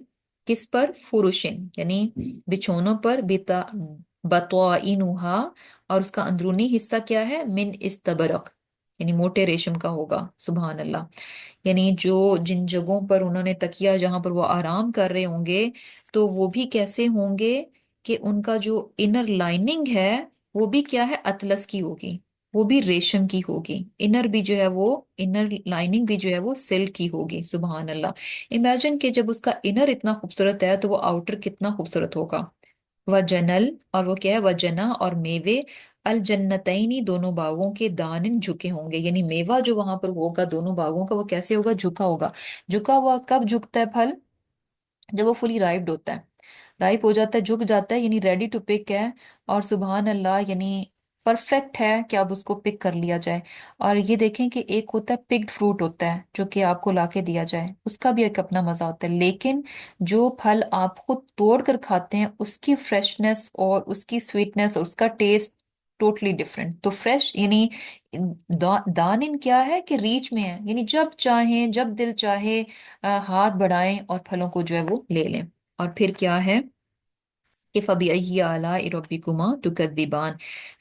S1: کس پر؟ فرشن یعنی بچھونوں پر. بطائنہا، اور اس کا اندرونی حصہ کیا ہے؟ من استبرق، یعنی موٹے ریشم کا ہوگا. سبحان اللہ. یعنی جو جن جگہوں پر انہوں نے تکیہ، جہاں پر وہ آرام کر رہے ہوں گے، تو وہ بھی کیسے ہوں گے کہ ان کا جو انر لائننگ ہے وہ بھی کیا ہے؟ اطلس کی ہوگی، وہ بھی ریشم کی ہوگی. انر بھی جو ہے وہ انر لائننگ بھی جو ہے وہ سلک کی ہوگی. سبحان اللہ. امیجن کہ جب اس کا انر اتنا خوبصورت ہے تو وہ آؤٹر کتنا خوبصورت ہوگا. وجنل، اور وہ کیا ہے؟ وجنا اور میوے، الجنتینی دونوں باغوں کے دانن جھکے ہوں گے. یعنی میوہ جو وہاں پر ہوگا دونوں باغوں کا وہ کیسے ہوگا؟ جھکا ہوگا. جھکا ہوا کب جھکتا ہے پھل؟ جب وہ فلی رائپڈ ہوتا ہے، رائپ ہو جاتا ہے، جھک جاتا ہے، یعنی ریڈی ٹو پک ہے. اور سبحان اللہ یعنی پرفیکٹ ہے کہ اب اس کو پک کر لیا جائے. اور یہ دیکھیں کہ ایک ہوتا ہے پکڈ فروٹ ہوتا ہے جو کہ آپ کو لا کے دیا جائے، اس کا بھی ایک اپنا مزہ ہوتا ہے، لیکن جو پھل آپ خود توڑ کر کھاتے ہیں اس کی فریشنس اور اس کی سویٹنس اور اس کا ٹیسٹ ٹوٹلی ڈفرینٹ. تو فریش یعنی دان ان کیا ہے کہ ریچ میں ہے، یعنی جب چاہیں جب دل چاہے ہاتھ بڑھائیں اور پھلوں کو جو ہے وہ لے لیں. اور پھر کیا ہے کہ فَبِأَيِّ آلَاءِ رَبِّكُمَا تُكَذِّبَانِ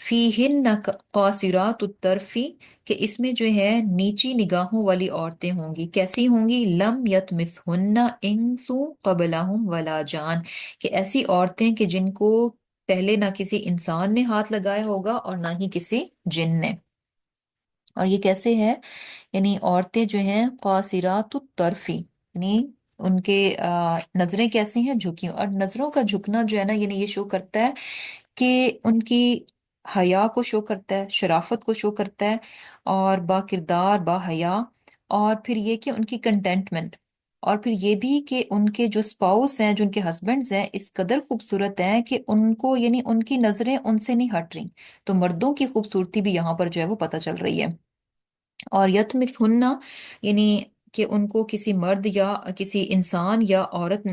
S1: فِيهِنَّ قَاصِرَاتُ الطَّرْفِ، کہ اس میں جو ہے نیچی نگاہوں والی عورتیں ہوں گی. کیسی ہوں گی؟ لم یطمثہن انس قبلہم ولا جان، کہ ایسی عورتیں کہ جن کو پہلے نہ کسی انسان نے ہاتھ لگایا ہوگا اور نہ ہی کسی جن نے. اور یہ کیسے ہے؟ یعنی عورتیں جو ہیں قاصرات الطرفی، یعنی ان کے نظریں کیسی ہیں؟ جھکی ہوئی. اور نظروں کا جھکنا جو ہے نا، یعنی یہ شو کرتا ہے کہ ان کی حیا کو شو کرتا ہے، شرافت کو شو کرتا ہے، اور با کردار با حیا. اور پھر یہ کہ ان کی کنٹینٹمنٹ، اور پھر یہ بھی کہ ان کے جو سپاؤس ہیں، جو ان کے ہسبینڈز ہیں، اس قدر خوبصورت ہیں کہ ان کو یعنی ان کی نظریں ان سے نہیں ہٹ رہی. تو مردوں کی خوبصورتی بھی یہاں پر جو ہے وہ پتہ چل رہی ہے. اور یتمثلن یعنی کہ ان کو کسی مرد یا کسی انسان یا عورت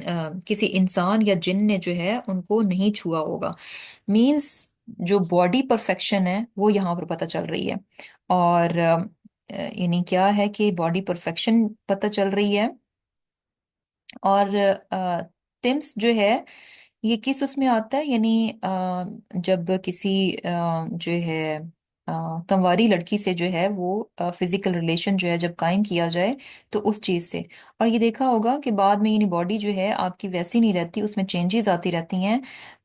S1: کسی انسان یا جن نے جو ہے ان کو نہیں چھوا ہوگا. مینس جو باڈی پرفیکشن ہے وہ یہاں پر پتہ چل رہی ہے. اور یعنی کیا ہے کہ باڈی پرفیکشن پتہ چل رہی ہے. اور ٹمس جو ہے یہ کس اس میں آتا ہے؟ یعنی جب کسی جو ہے کنواری لڑکی سے جو ہے وہ فزیکل ریلیشن جو ہے جب قائم کیا جائے تو اس چیز سے. اور یہ دیکھا ہوگا کہ بعد میں یعنی باڈی جو ہے آپ کی ویسی نہیں رہتی، اس میں چینجز آتی رہتی ہیں.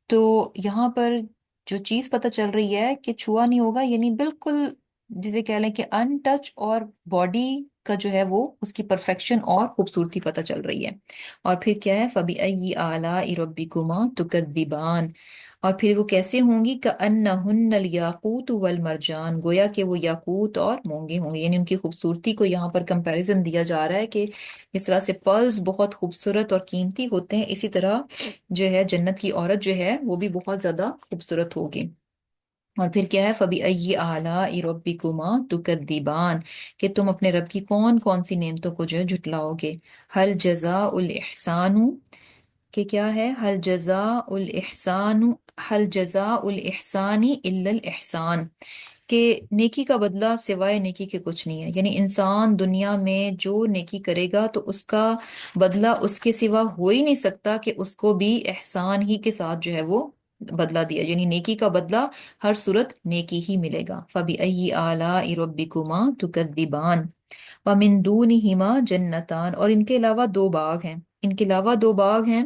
S1: تو یہاں پر جو چیز پتہ چل رہی ہے کہ چھوا نہیں ہوگا، یعنی بالکل جسے کہہ لیں کہ ان ٹچ، اور باڈی کا جو ہے وہ اس کی پرفیکشن اور خوبصورتی پتہ چل رہی ہے. اور پھر کیا ہے؟ فَبِأَيِّ آلَاءِ رَبِّكُمَا تُكَذِّبَانِ. اور پھر وہ کیسے ہوں گی؟ كَأَنَّهُنَّ الْيَاقُوتُ وَالْمَرْجَانُ، گویا کہ وہ یاقوت اور مونگے ہوں گے. یعنی ان کی خوبصورتی کو یہاں پر کمپیریزن دیا جا رہا ہے کہ اس طرح سے پرلز بہت خوبصورت اور قیمتی ہوتے ہیں، اسی طرح جو ہے جنت کی عورت جو ہے وہ بھی بہت زیادہ خوبصورت ہوگی. اور پھر کیا ہے؟ فَبِأَيِّ آلَاءِ رَبِّكُمَا تُكَذِّبَانِ، کہ تم اپنے رب کی کون کون سی نعمتوں کو جو ہے جھٹلاؤ گے. هَلْ جَزَاءُ الْإِحْسَانُ، کہ کیا ہے؟ هَلْ جَزَاءُ الْإِحْسَانُ هَلْ جَزَاءُ الْإِحْسَانِ إِلَّا الْإِحْسَانُ، کہ نیکی کا بدلہ سوائے نیکی کے کچھ نہیں ہے. یعنی انسان دنیا میں جو نیکی کرے گا تو اس کا بدلہ اس کے سوا ہو ہی نہیں سکتا کہ اس کو بھی احسان ہی کے ساتھ جو ہے وہ بدلہ دیا. یعنی نیکی کا بدلہ ہر صورت نیکی ہی ملے گا. فَبِأَيِّ آلَاءِ رَبِّكُمَا تُكَذِّبَانِ وَمِن دُونِهِمَا جَنَّتَانِ، اور ان کے علاوہ دو باغ ہیں. ان کے علاوہ دو باغ ہیں.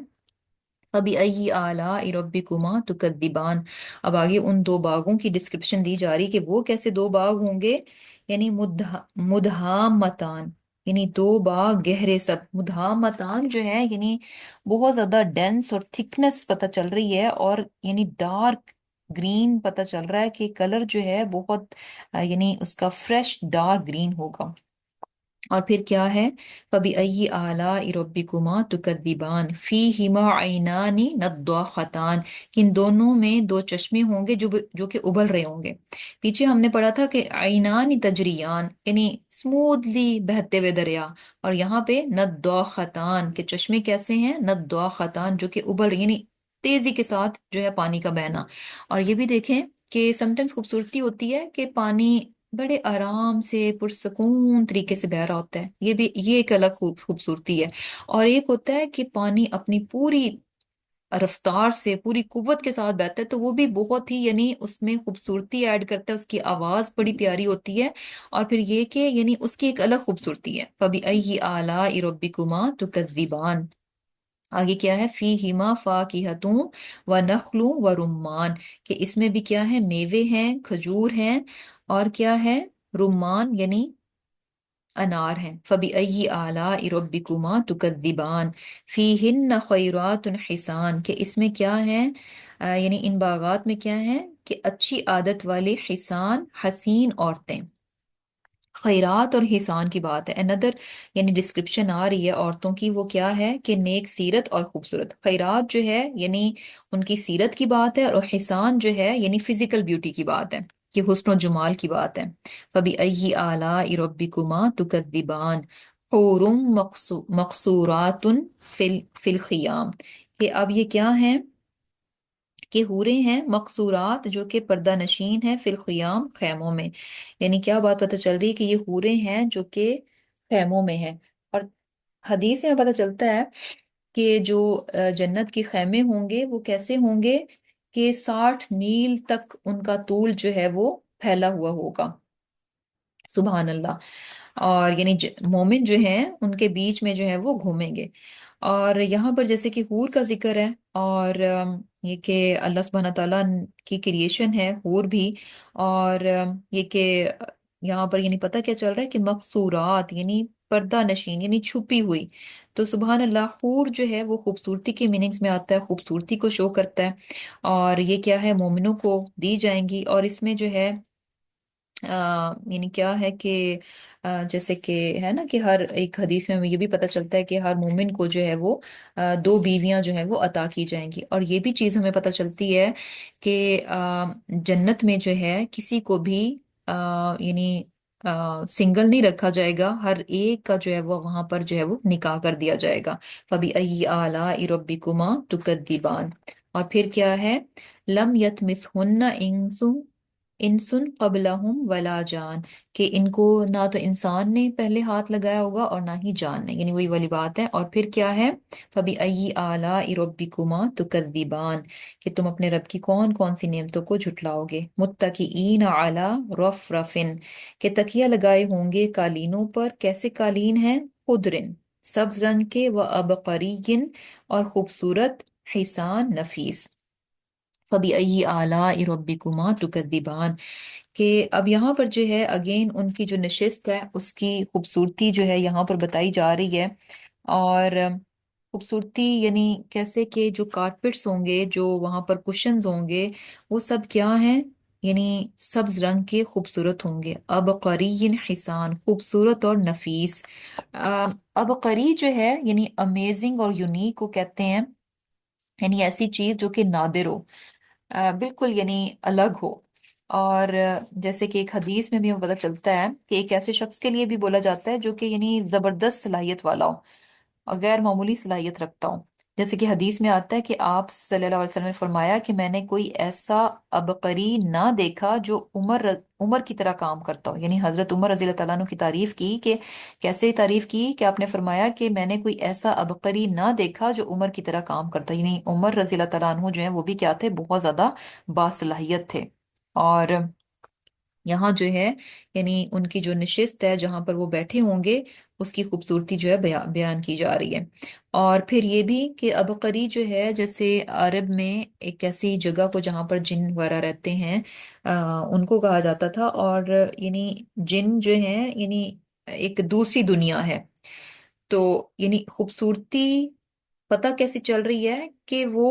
S1: فَبِأَيِّ آلَاءِ رَبِّكُمَا تُكَذِّبَانِ. اب آگے ان دو باغوں کی ڈسکرپشن دی جا رہی کہ وہ کیسے دو باغ ہوں گے. یعنی مدھامتان، یعنی دو باغ گہرے سب. مدھامتان جو ہے یعنی بہت زیادہ ڈینس اور تھکنس پتہ چل رہی ہے، اور یعنی ڈارک گرین پتہ چل رہا ہے کہ کلر جو ہے بہت یعنی اس کا فریش ڈارک گرین ہوگا. اور پھر کیا ہے؟ فَبِأَيِّ آلَاءِ رَبِّكُمَا تُكَذِّبَانِ فِيهِمَا عَيْنَانِ نَضَّاخَتَانِ، کہ ان دونوں میں دو چشمے ہوں گے جو کہ ابل رہے ہوں گے. پیچھے ہم نے پڑھا تھا کہ عینان تجریان، یعنی سموتھلی بہتے ہوئے دریا. اور یہاں پہ نضاختان، کہ چشمے کیسے ہیں؟ نضاختان، جو کہ ابل یعنی تیزی کے ساتھ جو ہے پانی کا بہنا. اور یہ بھی دیکھیں کہ سمٹائمز خوبصورتی ہوتی ہے کہ پانی بڑے آرام سے پرسکون طریقے سے بہہ رہا ہوتا ہے، یہ ایک الگ خوبصورتی ہے. اور ایک ہوتا ہے کہ پانی اپنی پوری رفتار سے پوری قوت کے ساتھ بہتا ہے، تو وہ بھی بہت ہی یعنی اس میں خوبصورتی ایڈ کرتا ہے، اس کی آواز بڑی پیاری ہوتی ہے. اور پھر یہ کہ یعنی اس کی ایک الگ خوبصورتی ہے. فَبِأَيِّ آلَاءِ رَبِّكُمَا تُكَذِّبَانِ. آگے کیا ہے؟ فِيهِمَا فَاكِهَةٌ وَنَخْلٌ وَرُمَّانٌ، کہ اس میں بھی کیا ہے؟ میوے ہیں، کھجور ہیں، اور کیا ہے؟ رمان یعنی انار ہیں. فَبِأَيِّ آلَاءِ رَبِّكُمَا تُكَذِّبَانِ فِيهِنَّ خَيْرَاتٌ حِسَانٌ، کہ اس میں کیا ہے؟ یعنی ان باغات میں کیا ہے کہ اچھی عادت والے حسان حسین عورتیں. خیرات اور حسان کی بات ہے. اندر یعنی ڈسکرپشن آ رہی ہے عورتوں کی، وہ کیا ہے کہ نیک سیرت اور خوبصورت. خیرات جو ہے یعنی ان کی سیرت کی بات ہے، اور حسان جو ہے یعنی فزیکل بیوٹی کی بات ہے. یہ حسن و جمال کی بات ہے۔ فَبِأَيِّ آلَاءِ رَبِّكُمَا تُكَذِّبَانِ حور مقصورات فی الخیام، کہ اب یہ کیا ہیں، کہ حوریں ہیں مقصورات جو کہ پردہ نشین ہیں فی الخیام خیموں میں، یعنی کیا بات پتہ چل رہی ہے کہ یہ حوریں ہیں جو کہ خیموں میں ہیں۔ اور حدیث میں پتہ چلتا ہے کہ جو جنت کے خیمے ہوں گے وہ کیسے ہوں گے، کہ 60 میل تک ان کا طول جو ہے وہ پھیلا ہوا ہوگا، سبحان اللہ۔ اور یعنی مومن جو ہیں ان کے بیچ میں جو ہے وہ گھومیں گے۔ اور یہاں پر جیسے کہ حور کا ذکر ہے، اور یہ کہ اللہ سبحانہ تعالیٰ کی کریشن ہے حور بھی، اور یہ کہ یہاں پر یعنی پتہ کیا چل رہا ہے کہ مقصورات یعنی پردہ نشین یعنی چھپی ہوئی، تو سبحان اللہ حور جو ہے وہ خوبصورتی کے میننگز میں آتا ہے، خوبصورتی کو شو کرتا ہے، اور یہ کیا ہے مومنوں کو دی جائیں گی۔ اور اس میں جو ہے یعنی کیا ہے کہ جیسے کہ ہے نا کہ ہر ایک حدیث میں ہمیں یہ بھی پتہ چلتا ہے کہ ہر مومن کو جو ہے وہ 2 بیویاں جو ہیں وہ عطا کی جائیں گی۔ اور یہ بھی چیز ہمیں پتہ چلتی ہے کہ جنت میں جو ہے کسی کو بھی یعنی سنگل نہیں رکھا جائے گا، ہر ایک کا جو ہے وہ وہاں پر جو ہے وہ نکاح کر دیا جائے گا۔ فَبِأَيِّ آلَاءِ رَبِّكُمَا تُكَذِّبَانِ، اور پھر کیا ہے، لم یتمثہن انسن قبلہم ولا جان، کہ ان کو نہ تو انسان نے پہلے ہاتھ لگایا ہوگا اور نہ ہی جان نے، یعنی وہی والی بات ہے۔ اور پھر کیا ہے، فَبِأَيِّ آلَاءِ رَبِّكُمَا تُكَذِّبَانِ، کہ تم اپنے رب کی کون کون سی نعمتوں کو جھٹلاؤ گے۔ متکئین علی رفرف، کہ تکیہ لگائے ہوں گے قالینوں پر، کیسے قالین ہیں، خضرن سبز رنگ کے، و عبقری اور خوبصورت، حسان نفیس۔ فَبِأَيِّ آلَاءِ رَبِّكُمَا تُكَذِّبَانِ، کہ اب یہاں پر جو ہے اگین ان کی جو نشست ہے اس کی خوبصورتی جو ہے یہاں پر بتائی جا رہی ہے۔ اور خوبصورتی یعنی کیسے کہ جو کارپٹس ہوں گے، جو وہاں پر کشنز ہوں گے، وہ سب کیا ہیں، یعنی سبز رنگ کے خوبصورت ہوں گے، عبقری حسان خوبصورت اور نفیس۔ عبقری جو ہے یعنی امیزنگ اور یونیک کو کہتے ہیں، یعنی ایسی چیز جو کہ نادر ہو، بالکل یعنی الگ ہو۔ اور جیسے کہ ایک حدیث میں بھی ہمیں پتہ چلتا ہے کہ ایک ایسے شخص کے لیے بھی بولا جاتا ہے جو کہ یعنی زبردست صلاحیت والا ہو اور غیر معمولی صلاحیت رکھتا ہو۔ جیسے کہ حدیث میں آتا ہے کہ آپ صلی اللہ علیہ وسلم نے فرمایا کہ میں نے کوئی ایسا عبقری نہ دیکھا جو عمر کی طرح کام کرتا ہو، یعنی حضرت عمر رضی اللہ تعالیٰ عنہ کی تعریف کی، کہ کیسے تعریف کی، کہ آپ نے فرمایا کہ میں نے کوئی ایسا عبقری نہ دیکھا جو عمر کی طرح کام کرتا، یعنی عمر رضی اللہ تعالیٰ عنہ جو ہیں وہ بھی کیا تھے، بہت زیادہ باصلاحیت تھے۔ اور یہاں جو ہے یعنی ان کی جو نشست ہے جہاں پر وہ بیٹھے ہوں گے اس کی خوبصورتی جو ہے بیان کی جا رہی ہے۔ اور پھر یہ بھی کہ عبقری جو ہے، جیسے عرب میں ایک ایسی جگہ کو جہاں پر جن وغیرہ رہتے ہیں ان کو کہا جاتا تھا، اور یعنی جن جو ہیں یعنی ایک دوسری دنیا ہے، تو یعنی خوبصورتی پتہ کیسی چل رہی ہے کہ وہ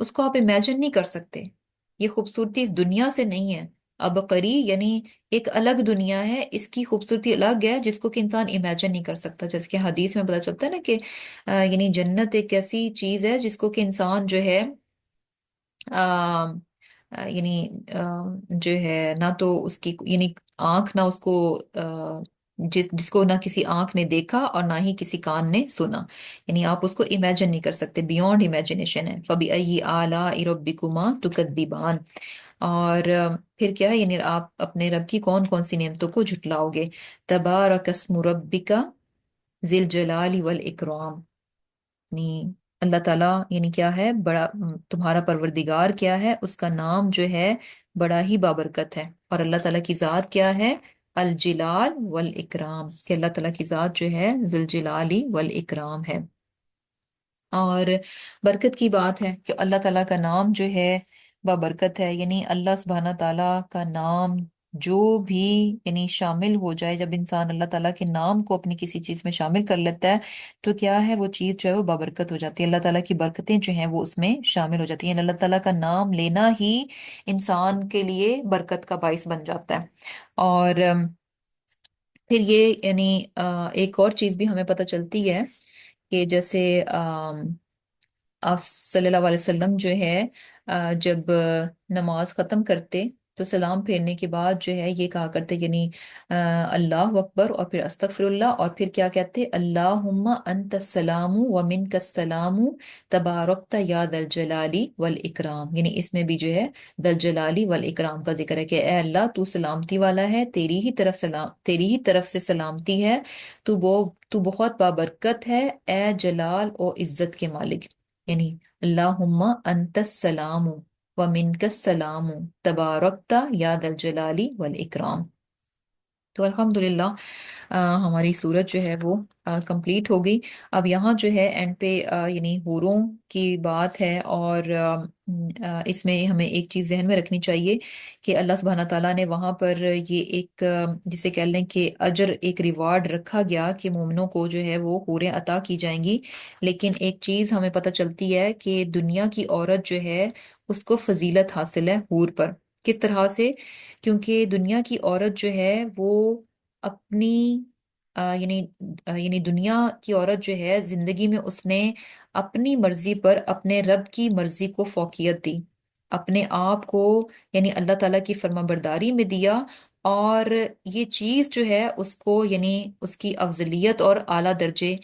S1: اس کو آپ امیجن نہیں کر سکتے، یہ خوبصورتی اس دنیا سے نہیں ہے، عبقری یعنی ایک الگ دنیا ہے، اس کی خوبصورتی الگ ہے جس کو کہ انسان امیجن نہیں کر سکتا۔ جیسے کہ حدیث میں پتہ چلتا ہے نا کہ یعنی جنت ایک ایسی چیز ہے جس کو کہ انسان جو ہے یعنی جو ہے نہ تو اس کی یعنی آنکھ نہ اس کو جس کو نہ کسی آنکھ نے دیکھا اور نہ ہی کسی کان نے سنا، یعنی آپ اس کو امیجن نہیں کر سکتے، بیونڈ امیجنیشن ہے۔ فَبِأَيِّ آلَاءِ رَبِّكُمَا تُكَذِّبَانِ، اور پھر کیا ہے، یعنی آپ اپنے رب کی کون کون سی نعمتوں کو جھٹلاؤ گے۔ تبارک اسم ربک ذی الجلال والاکرام، یعنی اللہ تعالیٰ یعنی کیا ہے، بڑا تمہارا پروردگار کیا ہے، اس کا نام جو ہے بڑا ہی بابرکت ہے، اور اللہ تعالیٰ کی ذات کیا ہے، الجلال والاکرام، کہ اللہ تعالیٰ کی ذات جو ہے ذوالجلالی والاکرام ہے۔ اور برکت کی بات ہے کہ اللہ تعالیٰ کا نام جو ہے بابرکت ہے، یعنی اللہ سبحانہ تعالیٰ کا نام جو بھی یعنی شامل ہو جائے، جب انسان اللہ تعالیٰ کے نام کو اپنی کسی چیز میں شامل کر لیتا ہے تو کیا ہے، وہ چیز جو ہے وہ بابرکت ہو جاتی ہے، اللہ تعالیٰ کی برکتیں جو ہیں وہ اس میں شامل ہو جاتی ہیں، یعنی اللہ تعالیٰ کا نام لینا ہی انسان کے لیے برکت کا باعث بن جاتا ہے۔ اور پھر یہ یعنی ایک اور چیز بھی ہمیں پتہ چلتی ہے کہ جیسے آپ صلی اللہ علیہ وسلم جو ہے جب نماز ختم کرتے تو سلام پھیرنے کے بعد جو ہے یہ کہا کرتے یعنی اللہ اکبر اور پھر استغفر اللہ، اور پھر کیا کہتے اللہم انت السلام و منک السلام تبارکت یا ذا الجلالی والاکرام، یعنی اس میں بھی جو ہے ذا الجلالی والاکرام کا ذکر ہے کہ اے اللہ تو سلامتی والا ہے، تیری ہی طرف سے سلامتی ہے، تو بہت بابرکت ہے، اے جلال و عزت کے مالک، یعنی اللہم انت السلام ومنک السلام تبارکت یا ذا الجلالی والاکرام۔ تو الحمدللہ ہماری صورت جو ہے وہ کمپلیٹ ہو گئی۔ اب یہاں جو ہے اینڈ پہ یعنی حوروں کی بات ہے، اور اس میں ہمیں ایک چیز ذہن میں رکھنی چاہیے کہ اللہ سبحانہ تعالیٰ نے وہاں پر یہ ایک جسے کہہ لیں کہ اجر، ایک ریوارڈ رکھا گیا کہ مومنوں کو جو ہے وہ حوریں عطا کی جائیں گی، لیکن ایک چیز ہمیں پتہ چلتی ہے کہ دنیا کی عورت جو ہے اس کو فضیلت حاصل ہے حور پر۔ کس طرح سے؟ کیونکہ دنیا کی عورت جو ہے وہ اپنی یعنی دنیا کی عورت جو ہے زندگی میں اس نے اپنی مرضی پر اپنے رب کی مرضی کو فوقیت دی، اپنے آپ کو یعنی اللہ تعالیٰ کی فرما برداری میں دیا، اور یہ چیز جو ہے اس کو یعنی اس کی افضلیت اور اعلیٰ درجے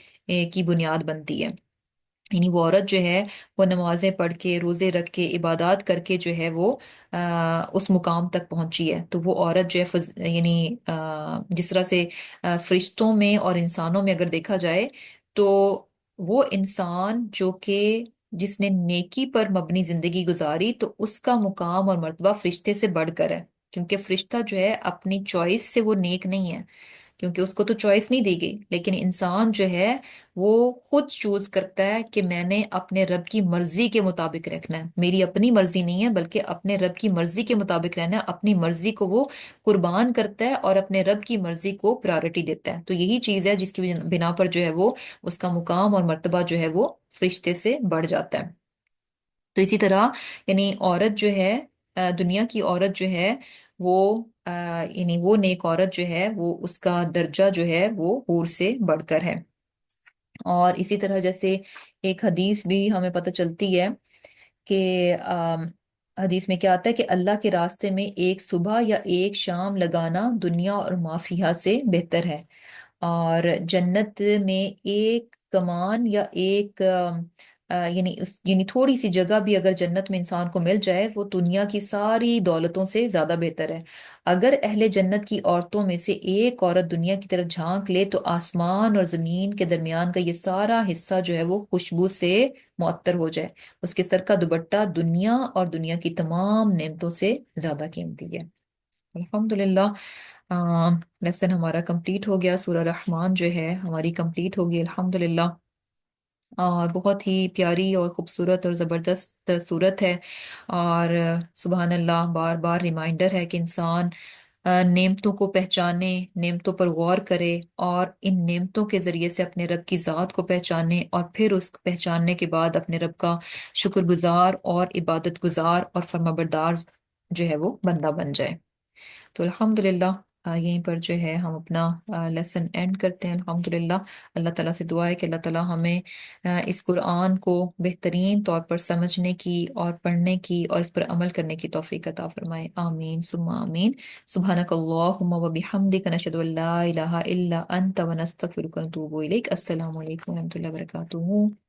S1: کی بنیاد بنتی ہے۔ یعنی وہ عورت جو ہے وہ نمازیں پڑھ کے، روزے رکھ کے، عبادات کر کے جو ہے وہ اس مقام تک پہنچی ہے۔ تو وہ عورت جو ہے یعنی جس طرح سے فرشتوں میں اور انسانوں میں اگر دیکھا جائے تو وہ انسان جو کہ جس نے نیکی پر مبنی زندگی گزاری تو اس کا مقام اور مرتبہ فرشتے سے بڑھ کر ہے، کیونکہ فرشتہ جو ہے اپنی چوائس سے وہ نیک نہیں ہے، کیونکہ اس کو تو چوائس نہیں دی گئی، لیکن انسان جو ہے وہ خود چوز کرتا ہے کہ میں نے اپنے رب کی مرضی کے مطابق رکھنا ہے، میری اپنی مرضی نہیں ہے بلکہ اپنے رب کی مرضی کے مطابق رہنا ہے، اپنی مرضی کو وہ قربان کرتا ہے اور اپنے رب کی مرضی کو پرائورٹی دیتا ہے۔ تو یہی چیز ہے جس کی بنا پر جو ہے وہ اس کا مقام اور مرتبہ جو ہے وہ فرشتے سے بڑھ جاتا ہے۔ تو اسی طرح یعنی عورت جو ہے دنیا کی عورت جو ہے وہ یعنی وہ نیک عورت جو ہے وہ اس کا درجہ جو ہے وہ حور سے بڑھ کر ہے۔ اور اسی طرح جیسے ایک حدیث بھی ہمیں پتہ چلتی ہے کہ حدیث میں کیا آتا ہے کہ اللہ کے راستے میں ایک صبح یا ایک شام لگانا دنیا اور ما فیہا سے بہتر ہے، اور جنت میں ایک کمان یا ایک یعنی تھوڑی سی جگہ بھی اگر جنت میں انسان کو مل جائے وہ دنیا کی ساری دولتوں سے زیادہ بہتر ہے۔ اگر اہل جنت کی عورتوں میں سے ایک عورت دنیا کی طرف جھانک لے تو آسمان اور زمین کے درمیان کا یہ سارا حصہ جو ہے وہ خوشبو سے معطر ہو جائے، اس کے سر کا دوپٹہ دنیا اور دنیا کی تمام نعمتوں سے زیادہ قیمتی ہے۔ الحمدللہ لیسن ہمارا کمپلیٹ ہو گیا، سورہ رحمان جو ہے ہماری کمپلیٹ ہوگی الحمدللہ، اور بہت ہی پیاری اور خوبصورت اور زبردست صورت ہے، اور سبحان اللہ بار بار ریمائنڈر ہے کہ انسان نعمتوں کو پہچانے، نعمتوں پر غور کرے، اور ان نعمتوں کے ذریعے سے اپنے رب کی ذات کو پہچانے، اور پھر اس کو پہچاننے کے بعد اپنے رب کا شکر گزار اور عبادت گزار اور فرما بردار جو ہے وہ بندہ بن جائے۔ تو الحمدللہ یہیں پر جو ہے ہم اپنا لیسن اینڈ کرتے ہیں الحمدللہ۔ اللہ تعالیٰ سے دعا ہے کہ اللہ تعالیٰ ہمیں اس قرآن کو بہترین طور پر سمجھنے کی اور پڑھنے کی اور اس پر عمل کرنے کی توفیق عطا فرمائے، آمین ثم آمین۔ سبحانک اللہم و بحمدک، نشہد ان لا الہ الا انت ونستغفرک ونتوب الیک۔ السلام علیکم و رحمۃ اللہ وبرکاتہ۔